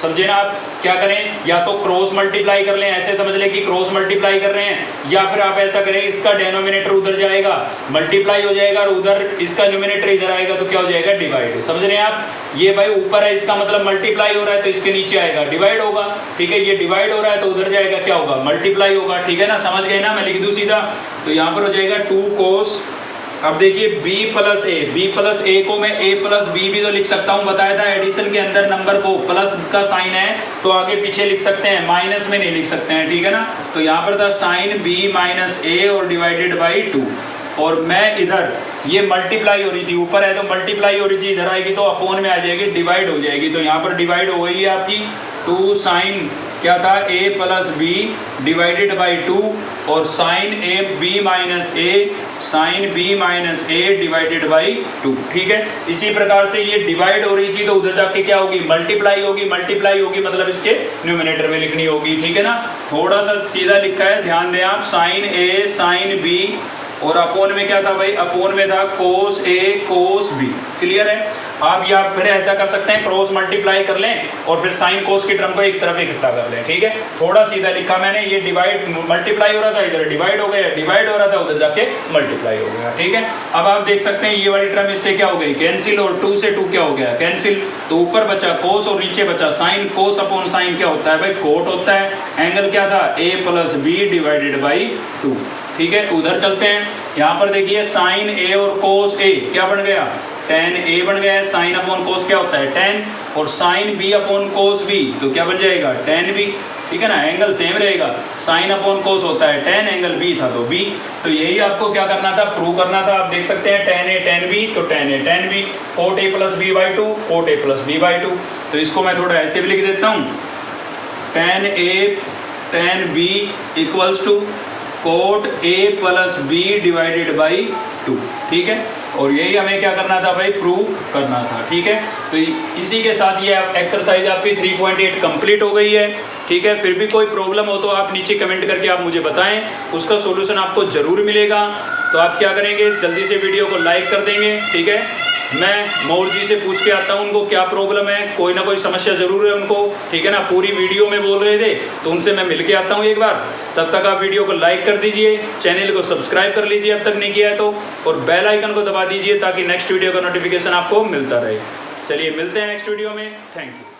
समझे ना। आप क्या करें, या तो क्रॉस मल्टीप्लाई कर लें, ऐसे समझ लें कि क्रॉस मल्टीप्लाई कर रहे हैं, या फिर आप ऐसा करें इसका डेनोमिनेटर उधर जाएगा मल्टीप्लाई हो जाएगा और उधर इसका न्यूमिनेटर इधर आएगा, तो क्या हो जाएगा डिवाइड। समझ रहे हैं आप, ये भाई ऊपर है इसका मतलब मल्टीप्लाई हो रहा है, तो इसके नीचे आएगा डिवाइड होगा, ठीक है। ये डिवाइड हो रहा है तो उधर जाएगा क्या होगा, मल्टीप्लाई होगा, ठीक है ना। समझ गए ना, मैं लिख दूँ सीधा। तो यहाँ पर हो जाएगा 2 कोस, अब देखिए b प्लस ए को मैं a प्लस बी भी तो लिख सकता हूँ, बताया था एडिशन के अंदर नंबर को प्लस का साइन है तो आगे पीछे लिख सकते हैं, माइनस में नहीं लिख सकते हैं, ठीक है ना। तो यहाँ पर था साइन b माइनस ए और डिवाइडेड बाई 2, और मैं इधर ये मल्टीप्लाई हो रही थी, ऊपर है तो मल्टीप्लाई हो रही थी, इधर आएगी तो अपॉन में आ जाएगी, डिवाइड हो जाएगी। तो यहाँ पर डिवाइड हो गई है आपकी 2 साइन क्या था a plus B divided by 2, और sine A B minus A, sine b minus A divided by 2, ठीक है। इसी प्रकार से ये डिवाइड हो रही थी तो उधर जाके क्या होगी, मल्टीप्लाई होगी, मल्टीप्लाई होगी मतलब इसके न्यूमिनेटर में लिखनी होगी, ठीक है ना। थोड़ा सा सीधा लिखा है, ध्यान दें आप, साइन ए साइन b, और अपोन में क्या था भाई, अपोन में था कोस ए कोस बी। क्लियर है। आप या फिर ऐसा कर सकते हैं, क्रॉस मल्टीप्लाई कर लें और फिर साइन कोस की टर्म को एक तरफ इकट्ठा कर लें, ठीक है। थोड़ा सीधा लिखा मैंने, ये डिवाइड मल्टीप्लाई हो रहा था, इधर डिवाइड हो गया, डिवाइड हो रहा था उधर जाके मल्टीप्लाई हो गया, ठीक है। अब आप देख सकते हैं ये वाली टर्म इससे क्या हो गई, कैंसिल, और 2 से 2 क्या हो गया, कैंसिल। तो ऊपर बचा कोस और नीचे बचा साइन। कोस अपॉन साइन क्या होता है भाई, कोट होता है। एंगल क्या था, a plus B divided by 2, ठीक है। उधर चलते हैं, यहाँ पर देखिए साइन ए और कोस ए क्या बन गया, tan a बन गया है। साइन अपॉन कोस क्या होता है, tan, और sine b upon cos b तो क्या बन जाएगा, tan b, ठीक है ना। एंगल सेम रहेगा, साइन अपॉन कोस होता है tan, एंगल b था तो b। तो यही आपको क्या करना था, प्रूव करना था। आप देख सकते हैं tan a tan b, तो tan a tan b, cot a plus b by 2, cot a plus b by 2। तो इसको मैं थोड़ा ऐसे भी लिख देता हूँ, tan a tan b equals to cot a plus B divided by 2, ठीक है। और यही हमें क्या करना था भाई, प्रूव करना था, ठीक है। तो इसी के साथ ये एक्सरसाइज आपकी 3.8 कंप्लीट हो गई है, ठीक है। फिर भी कोई प्रॉब्लम हो तो आप नीचे कमेंट करके आप मुझे बताएं, उसका सॉल्यूशन आपको ज़रूर मिलेगा। तो आप क्या करेंगे, जल्दी से वीडियो को लाइक कर देंगे, ठीक है। मैं मौर जी से पूछ के आता हूँ उनको क्या प्रॉब्लम है, कोई ना कोई समस्या ज़रूर है उनको, ठीक है ना। पूरी वीडियो में बोल रहे थे तो उनसे मैं मिल के आता हूँ एक बार। तब तक आप वीडियो को लाइक कर दीजिए, चैनल को सब्सक्राइब कर लीजिए अब तक नहीं किया है तो, और बेल आइकन को दबा दीजिए ताकि नेक्स्ट वीडियो का नोटिफिकेशन आपको मिलता रहे। चलिए मिलते हैं नेक्स्ट वीडियो में, थैंक यू।